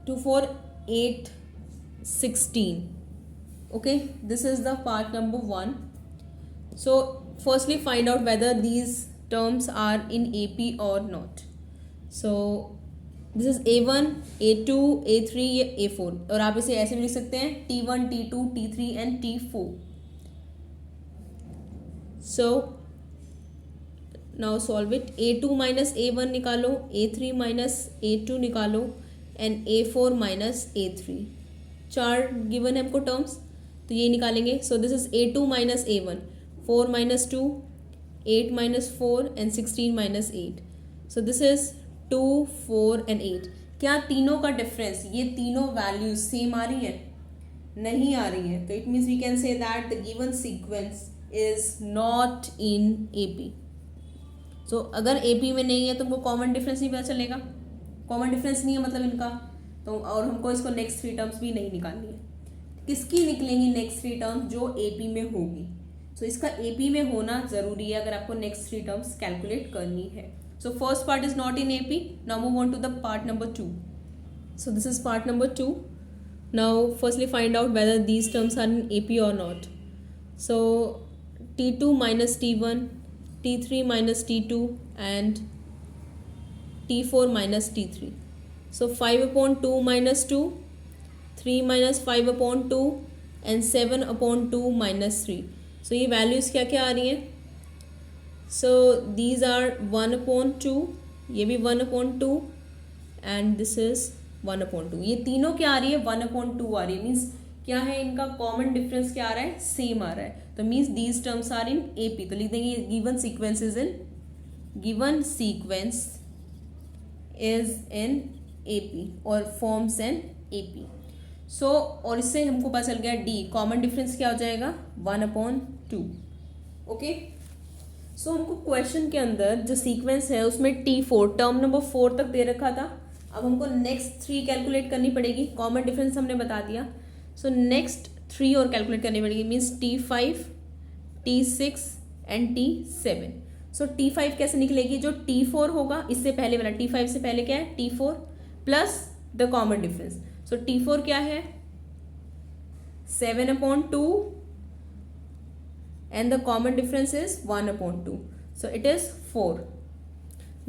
2 4 8 16. Okay, this is the part number 1. So firstly find out whether these terms are in AP or not. So this is A1, A2, A3, A4. और आप इसे ऐसे भी लिख सकते हैं T1, T2, T3 and T4. So now solve it. A2 minus A1 निकालो, A3 minus A2 निकालो and A4 minus A3. 4 given है हमको टर्म्स तो ये निकालेंगे. सो this is A2 minus A1. 4 minus 2, 8 minus 4 and 16 minus 8. So this is 2, 4 and 8. क्या तीनों का डिफरेंस, ये तीनों वैल्यूज सेम आ रही हैं? नहीं आ रही हैं. तो it means we can say that the given sequence is not in AP. So अगर AP में नहीं है तो हमको कॉमन डिफरेंस नहीं पता चलेगा. कॉमन डिफरेंस नहीं है मतलब इनका तो, और हमको इसको नेक्स्ट 3 टर्म्स भी नहीं निकालनी है. किसकी निकलेंगी नेक्स्ट 3 टर्म्स जो AP में होगी. सो इसका AP में होना ज़रूरी है अगर आपको नेक्स्ट 3 टर्म्स कैलकुलेट करनी है. So first part is not in AP. Now move on to the part number 2. So this is part number 2. Now firstly find out whether these terms are in AP और not. So T2 minus T1, T3 minus T2 and T4 minus T3. So 5 upon 2 minus 2, 3 minus 5 upon 2 and 7 upon 2 minus 3. So ये values क्या क्या आ रही हैं? So these are 1 upon 2, ये भी 1 upon 2 and this is 1 upon 2. ये तीनों क्या आ रही है? 1 upon 2 आ रही है. मीन्स क्या है इनका कॉमन डिफरेंस क्या आ रहा है? सेम आ रहा है. तो means these terms are in AP. तो लिख देंगे given sequence is in AP और फॉर्म्स एन AP. सो और इससे हमको पता चल गया D कॉमन डिफरेंस क्या हो जाएगा? 1 upon 2. ओके. सो हमको क्वेश्चन के अंदर जो सीक्वेंस है उसमें T4 टर्म नंबर 4 तक दे रखा था. अब हमको नेक्स्ट 3 कैलकुलेट करनी पड़ेगी. कॉमन डिफरेंस हमने बता दिया. सो नेक्स्ट 3 और कैलकुलेट करनी पड़ेगी. Means T5, T6 and T7. So T5 कैसे निकलेगी? जो T4 होगा इससे पहले वाला, T5 से पहले क्या है? T4 plus the common difference. So T4 क्या है? 7 upon 2 and the common difference is 1 upon 2. So it is 4.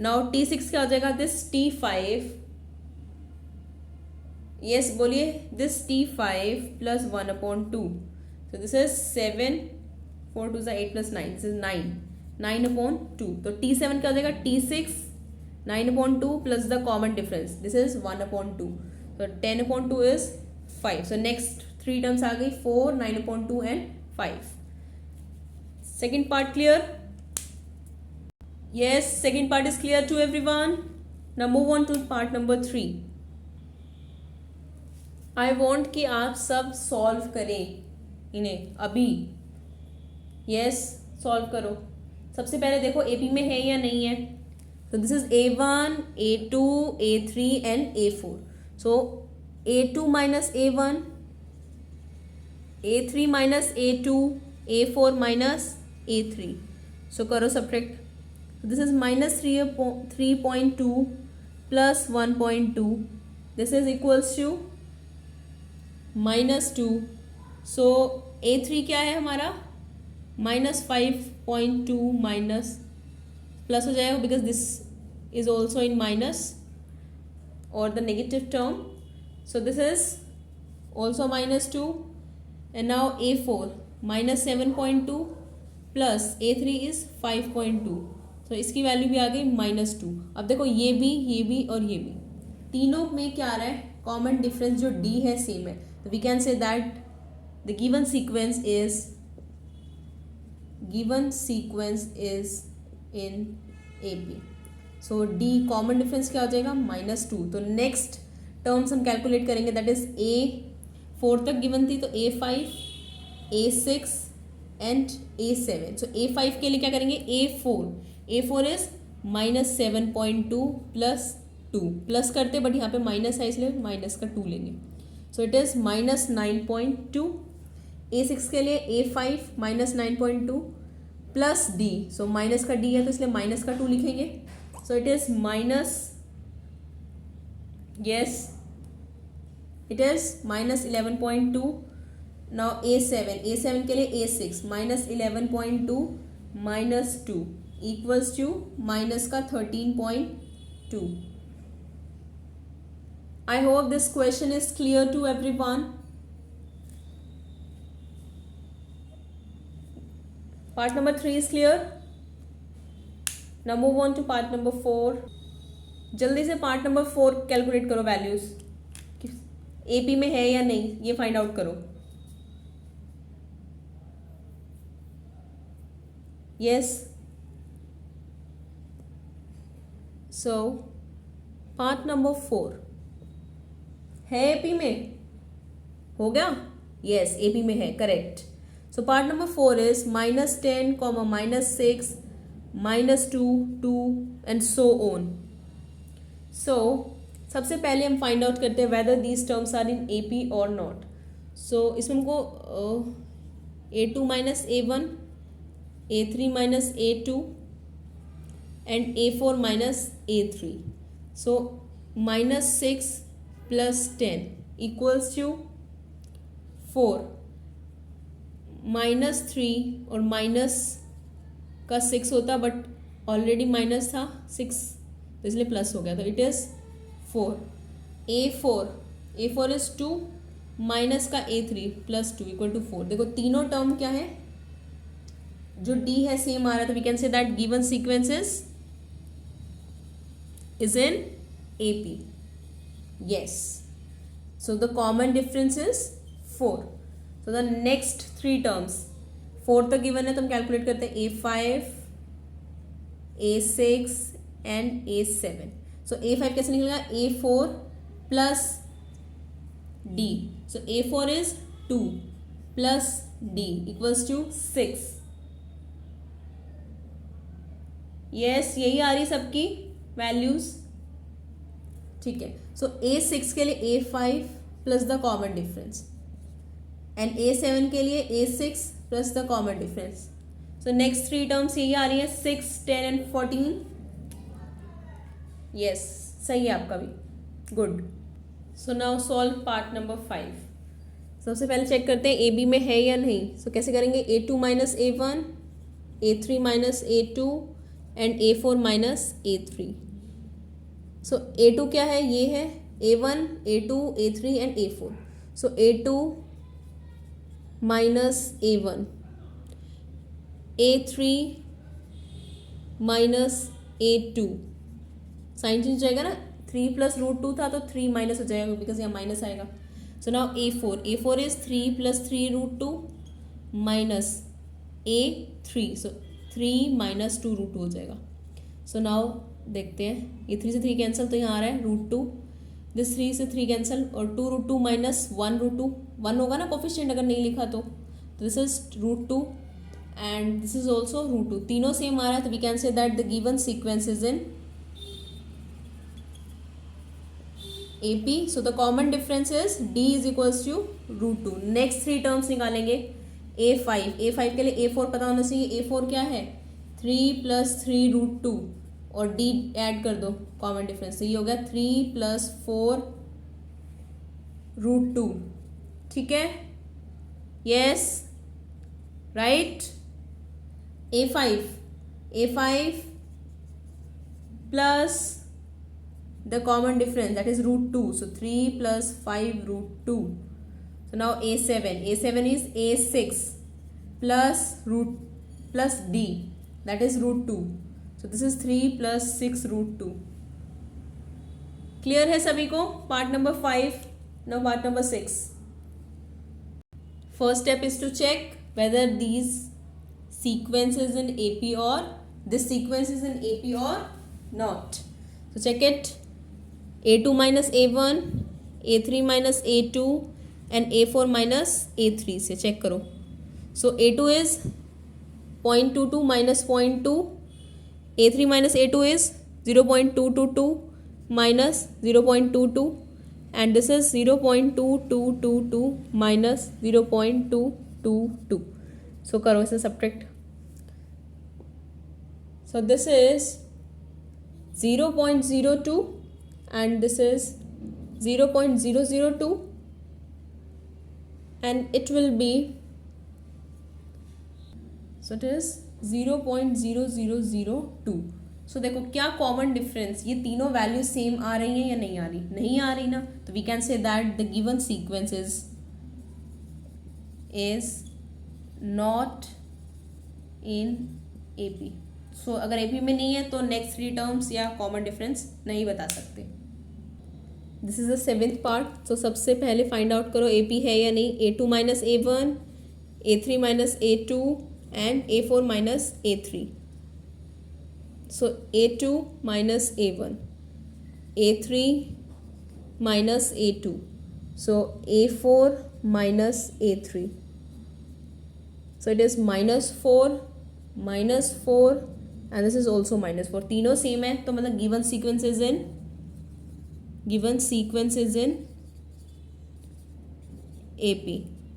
Now T6 क्या हो जाएगा? This T5, yes बोलिए, this T5 plus 1 upon 2. So this is 7, 4 2 is 8 plus 9. This is 9. 9 upon 2. तो T7 क्या हो जाएगा? T6 9 upon 2 plus the common difference. This is 1 upon 2. So 10 upon 2 is 5. So next 3 terms आ गई 4, 9 upon 2 and 5. Second part clear? Yes, second part is clear to everyone. Now move on to part number 3. I want कि आप सब solve करें इन्हें अभी. Yes, solve करो. सबसे पहले देखो AP में है या नहीं है. So this is A1, A2, A3 and A4. So A2 minus A1, A3 minus A2, A4 minus A3. So करो subtract. This is minus 3.2 plus 1.2. This is equals to minus 2. So A3 क्या है हमारा? minus 5.2 minus plus हो जाएगा because this is also in minus or the negative term. So this is also minus 2 and now A4 minus 7.2 plus A3 is 5.2. तो इसकी value भी आ गई -2. अब देखो ये भी और ये भी तीनों में क्या आ रहा है? कॉमन डिफरेंस जो D है सेम है. तो we can say that the given sequence is in AP. So D common difference क्या हो जाएगा? -2. तो नेक्स्ट टर्म्स हम कैलकुलेट करेंगे दैट इज A4 तक गिवन थी तो A5, A6 and A7. So A5 के लिए क्या करेंगे? A4 इज -7.2 प्लस 2 प्लस करते बट यहाँ पे माइनस है इसलिए माइनस का 2 लेंगे. So it is -9.2. A6 के लिए A5 -9.2 plus D. So minus का D है तो इसलिए माइनस का 2 लिखेंगे. So it is -11.2. Now A7 के लिए A6 -11.2 -2 equals to माइनस का 13.2. I hope this question is clear to everyone. Part number 3 is clear. Now move on to part number 4. जल्दी से part number 4 कैलकुलेट करो values. AP में है या नहीं ये फाइंड आउट करो. Yes. So part number 4 है AP में? हो गया? Yes, AP में है. Correct. So part number 4 is -10, -6, -2, 2 and so on. So सबसे पहले हम फाइंड आउट करते हैं whether these terms are in AP or not. So इसमें हमको A2 minus A1, A3 minus A2 and A4 minus A3. So -6 plus 10 equals to 4. -3 और minus का 6 होता, बट ऑलरेडी माइनस था 6, तो इसलिए प्लस हो गया, तो it is 4. A4 is 2 minus का A3 प्लस 2 इक्वल टू 4. देखो तीनों टर्म क्या है, जो D है सेम आ रहा है, तो we can say that given sequence is in AP. Yes. So the common difference is 4. So the next 3 terms, 4 तक गिवन है तो हम कैलकुलेट करते हैं A5, A6 and A7. So A5 कैसे निकलेगा, A4 plus D. So A4 is 2 plus D equals to 6. Yes, यही आ रही सबकी वैल्यूज. ठीक है. सो A6 के लिए A5 plus the common difference and A7 के लिए A6 plus the common difference. So next 3 terms यही आ रही है 6, 10 एंड 14. यस, सही है आपका भी. Good. So now solve part number 5. सबसे पहले चेक करते हैं AB में है या नहीं. सो कैसे करेंगे, A2 minus A1, A3 minus A2 and A4 minus A3. So A2 क्या है, ये है A1, A2, A3 and A4. So A2 minus A1, A3 minus A2. Sign change जाएगा ना, 3 प्लस √2 था तो 3 माइनस हो जाएगा बिकॉज यहाँ माइनस आएगा. So now A4 is 3 plus 3 √2 minus A3. So 3 minus 2 √2 हो जाएगा. सो नाउ देखते हैं, ये 3 से 3 कैंसिल, तो यहाँ आ रहा है √2. दिस 3 से 3 कैंसिल और 2 √2 माइनस 1 √2. 1 होगा ना कोफिशिएंट अगर नहीं लिखा तो. This is √2 and this is also √2. तीनों सेम आ रहा है, तो we can say that the given sequence is in AP. So the common difference is D is equals to √2. Next 3 terms निकालेंगे. A5 के लिए A4 पता होना चाहिए. A4 क्या है, 3 प्लस 3 √2 और D ऐड कर दो कॉमन डिफरेंस, तो ये हो गया 3 प्लस 4 √2. ठीक है. Yes, right. A5 plus the common difference that is √2. So 3 plus 5 √2. So now A7 is A6 plus D, that is √2. So this is 3 plus 6 √2. Clear है सभी को? Part number 5. Now part number 6. First step is to check whether these sequence is in AP or this sequence is in AP or not. So check it. A2 minus A1, A3 minus A2 and A4 minus A3 से check करो. So A2 is 0.22 minus 0.2, A3 minus A2 is 0.222 minus 0.22 and this is 0.2222 minus 0.222. So करो इसे subtract. So this is 0.02 and this is 0.002 and it will be, so it is 0.0002. सो देखो क्या common difference, ये तीनों value same आ रही हैं या नहीं आ रही, नहीं आ रही ना, तो we can say that the given sequence is not in AP. So अगर AP में नहीं है तो नेक्स्ट 3 टर्म्स या कॉमन डिफरेंस नहीं बता सकते. This is the 7th part. So सबसे पहले फाइंड आउट करो AP है या नहीं. A2 minus A1, A3 minus A2 and A4 minus A3. So A2 minus A1, A3 minus A2, so A4 minus A3. So it is -4, -4 and this is also -4. तीनों same है तो मतलब given sequence is in AP.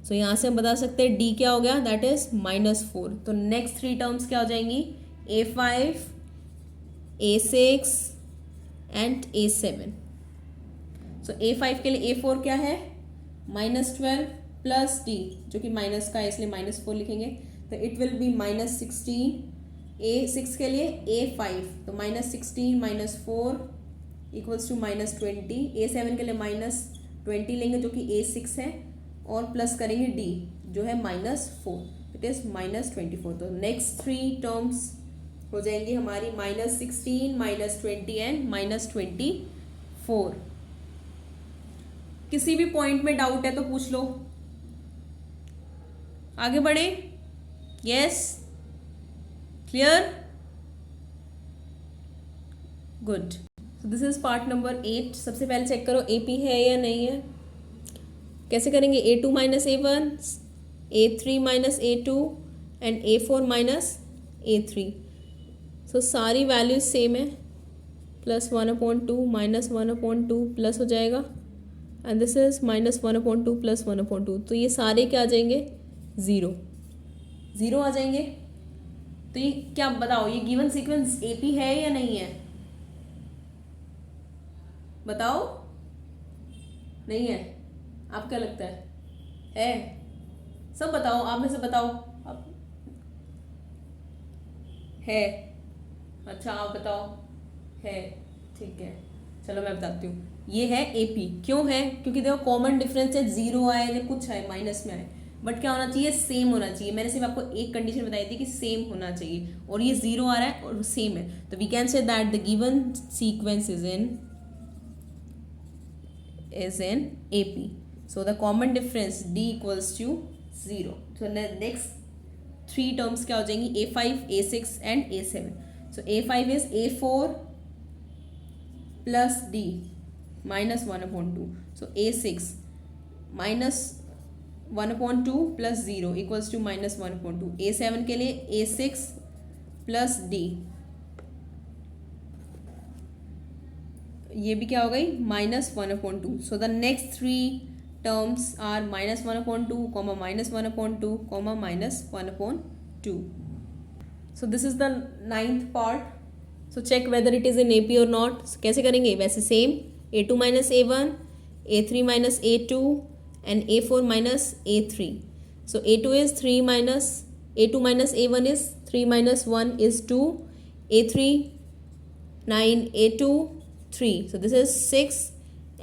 So यहाँ से हम बता सकते हैं D क्या हो गया, that is -4. तो नेक्स्ट 3 टर्म्स क्या हो जाएंगी, A5, A6 and A7. So A5 के लिए A4 क्या है, -12 प्लस डी जो कि माइनस का है इसलिए -4 लिखेंगे, तो इट विल बी -16 A6 के लिए A5, तो -16 -4 इक्वल्स टू -20, A7 के लिए -20 लेंगे जो कि A6 है और प्लस करेंगे D जो है -4, इट इज़ -24। तो नेक्स्ट 3 टर्म्स हो जाएंगी हमारी -16 -20 एंड -24। किसी भी पॉइंट में डाउट है तो पूछ लो, आगे बढ़े। Yes, clear, good. So this is part number 8। सबसे पहले चेक करो AP है या नहीं है। कैसे करेंगे? A2 - A1, A3 - A2 and A4 - A3। सो सारी वैल्यूज सेम है, +1/2 -1/2 प्लस हो जाएगा एंड दिस इज -1/2 + 1/2। तो ये सारे क्या आ जाएंगे? 0 आ जाएंगे। तो ये क्या बताओ, ये गिवन सीक्वेंस AP है या नहीं है? बताओ, नहीं है? आप क्या लगता है? सब बताओ, आप में से बताओ। आप है? अच्छा, आप बताओ। है, ठीक है, चलो मैं बताती हूँ। ये है AP। क्यों है? क्योंकि देखो कॉमन डिफरेंस है, 0 आए या कुछ आए, माइनस में आए, बट क्या होना चाहिए? सेम होना चाहिए। मैंने सिर्फ आपको एक कंडीशन बताई थी कि सेम होना चाहिए, और ये 0 आ रहा है और सेम है, तो we can say that the given sequence is in AP. So the common difference D equals to 0. So next 3 terms क्या हो जाएंगी? A5, A6 and A7. So A5 is A4 plus D -1/2. So A6 -1/2 plus 0 equals to -1/2. A7 के लिए A6 plus D, ये भी क्या हो गई? -1/2. So the next 3 terms are -1/2, -1/2, -1/2. So this is the 9th part. So check whether it is in AP और not. कैसे करेंगे? वैसे same, A2 - A1, A3 - A2 and A4 - A3. So A2 is 3 minus A2 - A1 is 3 - 1 is 2, A3 9, A2 3. So this is 6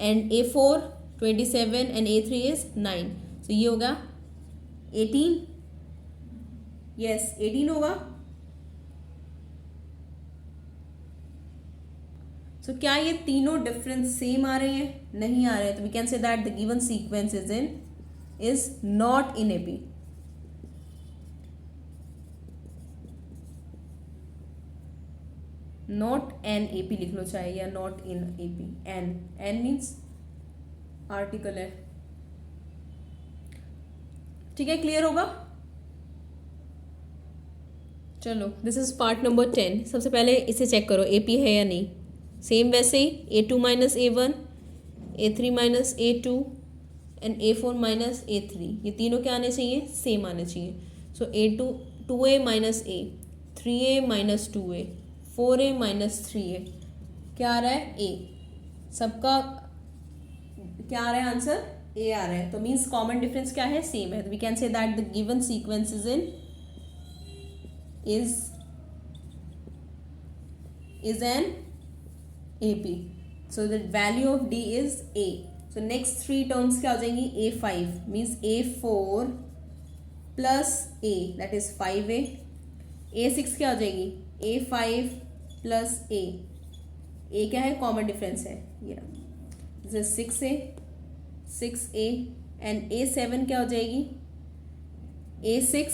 and A4 27 and A3 is 9. So ये होगा 18. Yes, 18 होगा। So क्या ये तीनों डिफरेंस सेम आ रहे हैं? नहीं आ रहे हैं, तो we can say that the given sequence is not in AP। Not an AP लिख लो चाहे, या not in AP। An means article है, ठीक है, क्लियर होगा। चलो, दिस इज पार्ट नंबर 10। सबसे पहले इसे चेक करो AP है या नहीं। सेम वैसे ही A2 - A1, A3 - A2 and A4 - A3, ये तीनों क्या आने चाहिए? सेम आने चाहिए। सो A2 2A - A, 3A - 2A, 4A - 3A, क्या आ रहा है? A। सबका क्या आ रहा है? आंसर A आ रहा है, तो मीन्स कॉमन डिफरेंस क्या है? सेम है। तो we can say that the given sequence is an AP. So the value of D is A. So next 3 terms क्या हो जाएंगी? A5 means A4 plus A, that is 5A. A6 क्या हो जाएगी? A5 plus A. A क्या है? Common difference है, ये this is 6A and A7 क्या हो जाएगी? A6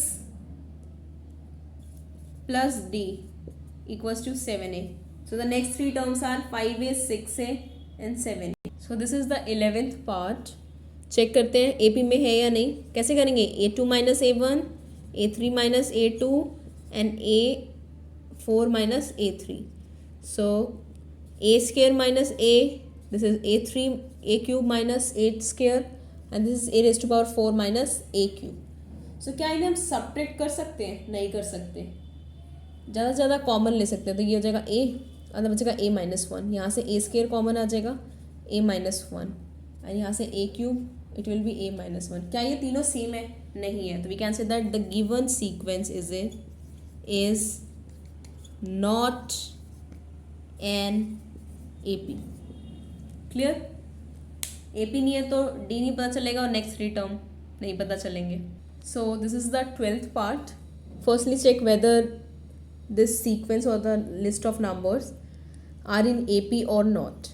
plus D equals to 7A. So the next 3 terms are 5A, 6A and 7A. So this is the 11th part. Check करते हैं AP में है या नहीं। कैसे करेंगे? A2 - A1, A3 - A2 and A4 - A3. So A square minus A, this is A3 A cube minus 8 square and this is A raised to power 4 minus A cube. So क्या इन्हें हम subtract कर सकते हैं? नहीं कर सकते, ज़्यादा से ज़्यादा कॉमन ले सकते हैं। तो ये हो जाएगा A, अंदर बचेगा A - 1, यहाँ से A स्केयर कॉमन आ जाएगा, A - 1 और यहाँ से A cube it will be a minus one. क्या ये तीनों सेम है? नहीं है। तो we can say that the given sequence is not an AP। Clear? AP नहीं है तो D नहीं पता चलेगा और नेक्स्ट 3 टर्म नहीं पता चलेंगे। So this is the 12th part. Firstly check whether this sequence और the list of numbers are in AP और नॉट।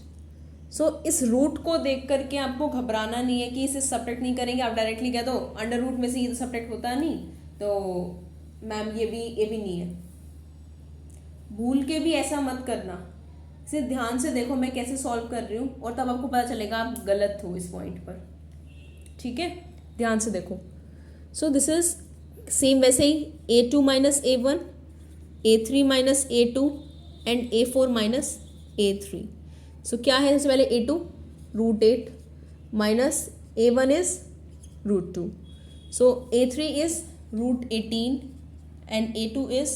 सो इस रूट को देख करके आपको घबराना नहीं है कि इसे सब्ट्रैक्ट नहीं करेंगे। आप डायरेक्टली कह दो अंडर रूट में से ये तो सब्ट्रैक्ट होता नहीं, तो मैम ये भी नहीं है। भूल के भी ऐसा मत करना। इसे ध्यान से देखो मैं कैसे सॉल्व कर रही हूँ, और तब आपको पता चलेगा आप गलत हो इस पॉइंट पर। ठीक है, ध्यान से देखो। सो दिस इज सेम वैसे ही A2 minus A1, A3 minus A2 and A4 minus A3। सो क्या है सबसे पहले A2 √8 minus A1 is √2। So A3 is √18 and A2 is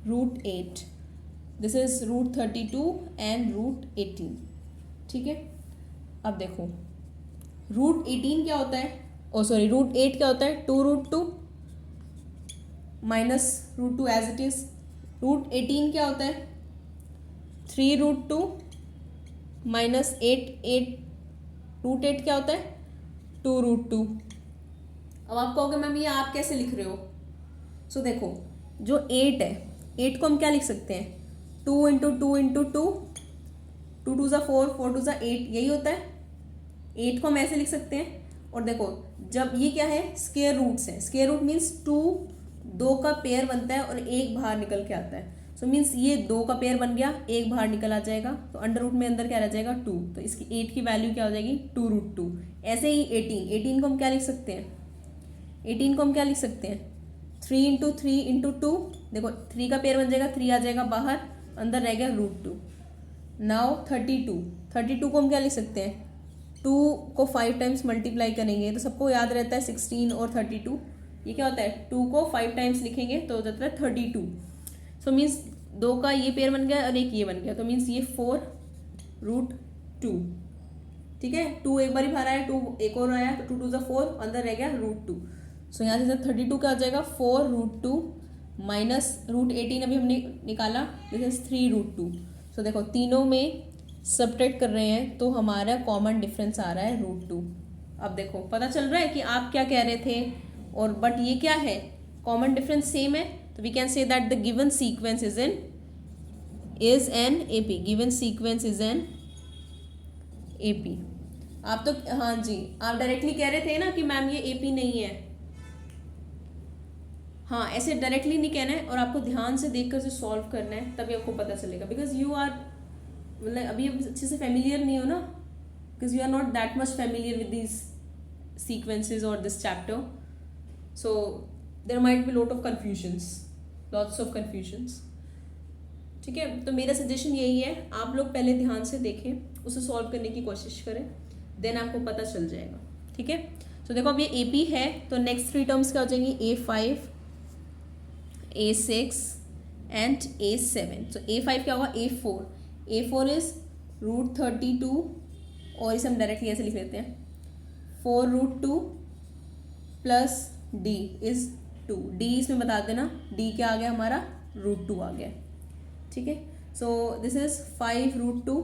√8। This is √32 and √18। ठीक है, अब देखो √18 क्या होता है, √8 क्या होता है, 2√2 माइनस √2 एज इट इज। √18 क्या होता है, 3√2 माइनस 8 √8 क्या होता है, 2√2। अब आप कहोगे मैम ये आप कैसे लिख रहे हो? सो देखो जो 8 है, 8 को हम क्या लिख सकते हैं, 2 इंटू 2 इंटू 2, 2 2 ज़ा 4, 4 2 ज़ा 8, यही होता है। 8 को हम ऐसे लिख सकते हैं। और देखो जब ये क्या है, स्क्वायर रूट्स है। स्क्वायर रूट मीन्स 2 2 का पेयर बनता है और एक बाहर निकल के आता है। सो मीन्स ये 2 का पेयर बन गया, एक बाहर निकल आ जाएगा, तो अंडर रूट में अंदर क्या रह जाएगा, 2। तो इसकी 8 की वैल्यू क्या हो जाएगी, 2√2। ऐसे ही 18 को हम क्या लिख सकते हैं, 18 को हम क्या लिख सकते हैं, 3 इंटू 3 इंटू 2। देखो 3 का पेयर बन जाएगा, 3 आ जाएगा बाहर, अंदर रह गया √2। नाउ 32 को हम क्या लिख सकते हैं, 2 को 5 टाइम्स मल्टीप्लाई करेंगे तो सबको याद रहता है 16 और 32। ये क्या होता है, 2 को 5 टाइम्स लिखेंगे तो हो जाता है 32। सो मीन्स 2 का ये पेयर बन गया और एक ये बन गया, तो मीन्स ये 4√2। ठीक है, 2 एक बार ही बाहर आया, 2 एक और आया, तो 2 2 ज़ा 4, अंदर रह गया √2। सो यहाँ से 32 क्या हो जाएगा, 4√2 माइनस √18 अभी हमने निकाला, दिस इज 3√2। सो देखो तीनों में सब्ट्रैक्ट कर रहे हैं तो हमारा कॉमन डिफरेंस आ रहा है √2। अब देखो पता चल रहा है कि आप क्या कह रहे थे, और बट ये क्या है, कॉमन डिफरेंस सेम है। तो we can say that the given sequence is an AP। Given sequence is an AP। आप तो हाँ जी, आप डायरेक्टली कह रहे थे ना कि मैम ये AP नहीं है। हाँ, ऐसे डायरेक्टली नहीं कहना है और आपको ध्यान से देखकर से सॉल्व करना है, तभी आपको पता चलेगा। बिकॉज यू आर मतलब अभी अच्छे से फेमिलियर नहीं हो ना, because you are not that much familiar with this sequences और this chapter. So there might be lot of confusions, lots of confusions. ठीक है, तो मेरा सजेशन यही है, आप लोग पहले ध्यान से देखें, उसे सॉल्व करने की कोशिश करें, देन आपको पता चल जाएगा। ठीक है, तो देखो अब ये AP है, तो नेक्स्ट 3 टर्म्स क्या हो जाएंगी, A5, A6 and A7। So A5 क्या होगा, A4 इज √32, और इसे हम डायरेक्टली ऐसे लिख लेते हैं, 4√2 प्लस D इज 2। D इसमें बता देना, D क्या आ गया हमारा, √2 आ गया। ठीक है, सो दिस इज 5√2।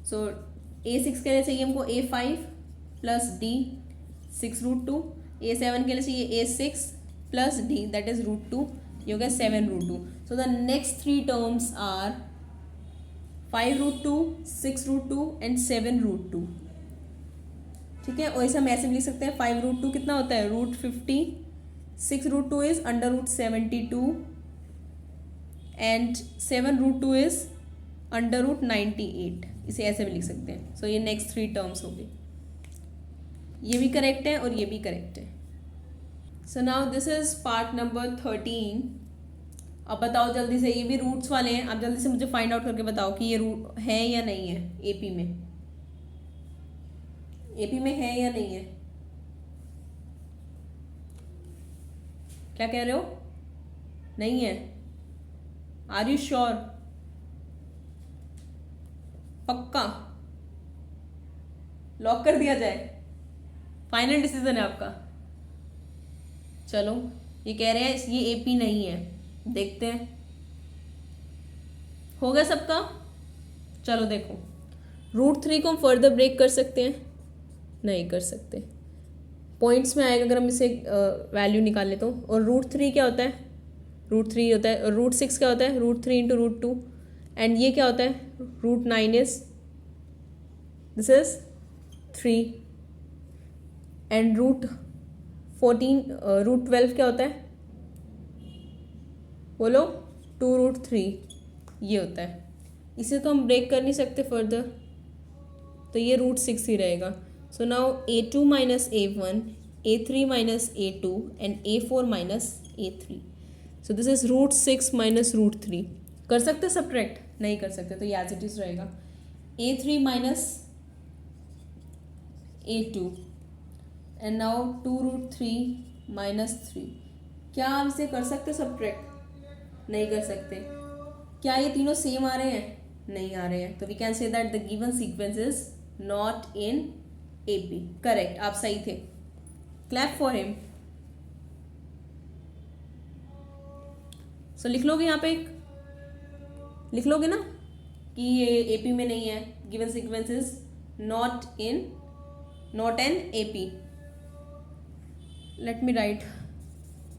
सो A6 के लिए चाहिए हमको A5 प्लस D 6√2। A7 के लिए चाहिए A6 plus D that is √2, ये हो गया 7√2। So the next 3 terms are 5√2, 6√2 and 7√2। ठीक है, और इसे हम ऐसे भी लिख सकते हैं, 5√2 कितना होता है, √50, 6√2 इज √72 एंड 7√2 इज √98। इसे ऐसे भी लिख सकते हैं। सो ये नेक्स्ट 3 टर्म्स हो गई, ये भी करेक्ट है और ये भी करेक्ट है। So now this is part number 13। अब बताओ जल्दी से, ये भी रूट्स वाले हैं, आप जल्दी से मुझे फाइंड आउट करके बताओ कि ये रूट है या नहीं है AP में, AP में है या नहीं है, क्या कह रहे हो, नहीं है, आर यू श्योर, पक्का? लॉक कर दिया जाए, फाइनल डिसीजन है आपका? चलो ये कह रहे हैं ये AP नहीं है, देखते हैं। हो गया सबका? चलो देखो, √3 को हम फर्दर ब्रेक कर सकते हैं? नहीं कर सकते, पॉइंट्स में आएगा अगर हम इसे वैल्यू निकाल लेते हो। और √3 क्या होता है? √3 होता है। और √6 क्या होता है? √3 इंटू √2। एंड ये क्या होता है? √9 इज, दिस इज 3। एंड √14 √12 क्या होता है? बोलो। 2√3 ये होता है। इसे तो हम ब्रेक कर नहीं सकते फर्दर, तो ये √6 ही रहेगा। So now A2 minus A1, A3 minus A2 and A4 minus A3। So this is √6 minus √3। कर सकते सब्ट्रैक्ट? नहीं कर सकते, तो ये एज इट इज रहेगा। A3 minus A2 and now 2√3 minus 3। क्या हम इसे कर सकते सब्ट्रैक्ट? नहीं कर सकते। क्या ये तीनों सेम आ रहे हैं? नहीं आ रहे हैं, तो we can say that the given sequence is not in AP। Correct, आप सही थे, क्लैप फॉर हिम। सो लिख लोगे यहाँ पे, लिख लोगे ना कि ये AP में नहीं है, given sequence is not an AP। Let me right,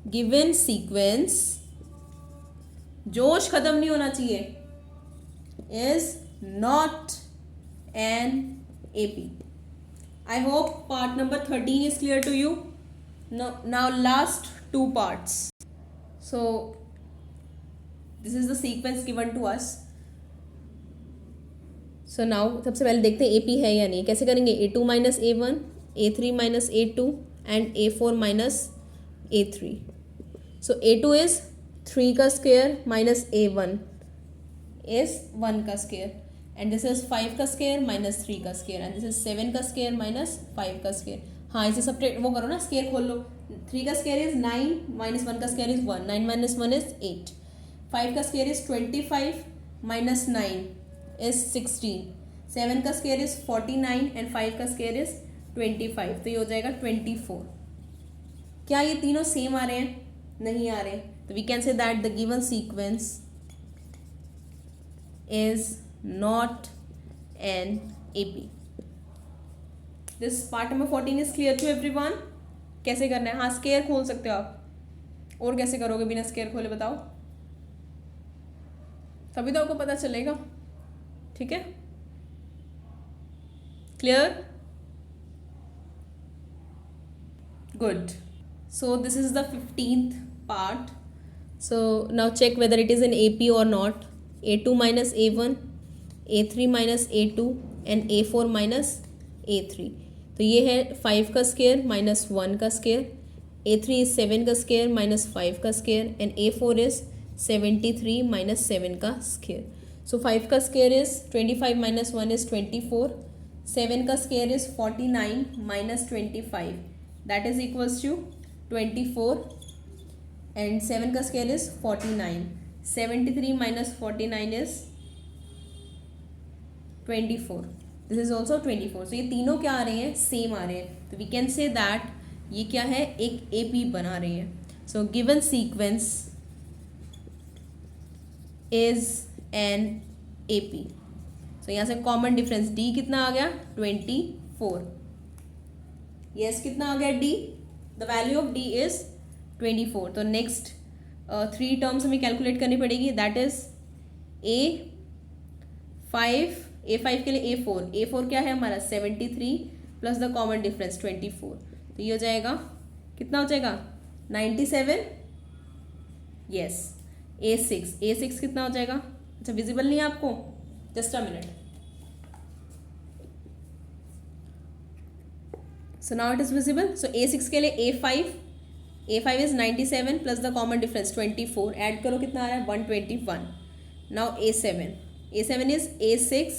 given sequence, जोश खत्म नहीं होना चाहिए, is not an AP। I hope part number 13 is clear to you. Now last 2 parts. So this is the sequence given to us. So now सबसे पहले देखते हैं AP है या नहीं। कैसे करेंगे? A2 minus A1, A3 minus A2 and A4 minus A3। So A2 is 3 का स्क्वायर माइनस A1 इज 1 का स्क्वायर, एंड दिस इज 5 का स्क्वायर माइनस 3 का स्क्वायर, एंड दिस इज 7 का स्क्वायर माइनस 5 का स्क्वायर। हाँ, इसे सब वो करो ना, स्क्वायर खोल लो। 3 का स्क्वायर इज 9 माइनस 1 का स्क्वायर इज 1, 9 माइनस 1 इज 8। 5 का स्क्वायर इज 25 माइनस 9 इज 16। 7 का स्क्वायर इज 49 एंड 5 का स्क्वायर इज 25, तो ये हो जाएगा 24। क्या ये तीनों सेम आ रहे हैं? नहीं आ रहे, तो we can say that the given sequence is not an AP. This part number 14 is clear to everyone. कैसे करना है? हाँ, स्केयर खोल सकते हो आप। और कैसे करोगे बिना स्केयर खोले, बताओ? तभी तो आपको पता चलेगा। ठीक है, clear? Good. So this is the 15th part. So now check whether it is an AP or not. A2 minus A1, A3 minus A2 and A4 minus A3। तो ये है 5 का स्क्वायर माइनस 1 का स्क्वायर, A3 इज 7 का square minus 5 का square, and A4 is 73 minus 7 का square. सो 5 का square is 25 minus 1 is 24, 7 का square is 49 minus 25, that is equals to 24, and 7 का square is 49। 73 minus 49 is 24. This is also 24. So ये तीनों क्या आ रहे हैं? सेम आ रहे हैं, तो we can say that ये क्या है? एक AP बना रहे हैं। So given sequence is an AP. So यहाँ से कॉमन डिफरेंस D कितना आ गया? 24. Yes, कितना आ गया D? The value of D is 24. तो नेक्स्ट 3 टर्म्स हमें कैलकुलेट करनी पड़ेगी, दैट इज A5 के लिए A4 क्या है हमारा? 73 प्लस द कॉमन डिफरेंस 24, तो ये हो जाएगा, कितना हो जाएगा? 97। यस, A6 कितना हो जाएगा? अच्छा, विजिबल नहीं है आपको? Just a minute. So now it is visible. So A6 के लिए A5 is 97 plus the common difference 24, add करो कितना आ रहा है? 121। Now A7 is A6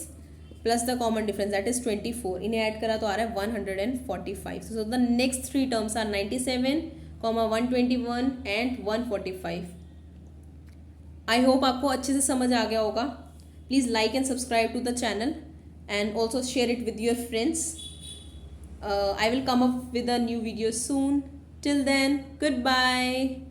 plus the common difference that is 24, इन्हें ऐड करा तो आ रहा है 145। So the next 3 terms are 97, 121 and 145। I hope आपको अच्छे से समझ आ गया होगा। Please like and subscribe to the channel and also share it with your friends. I will come up with a new video soon. Till then, goodbye.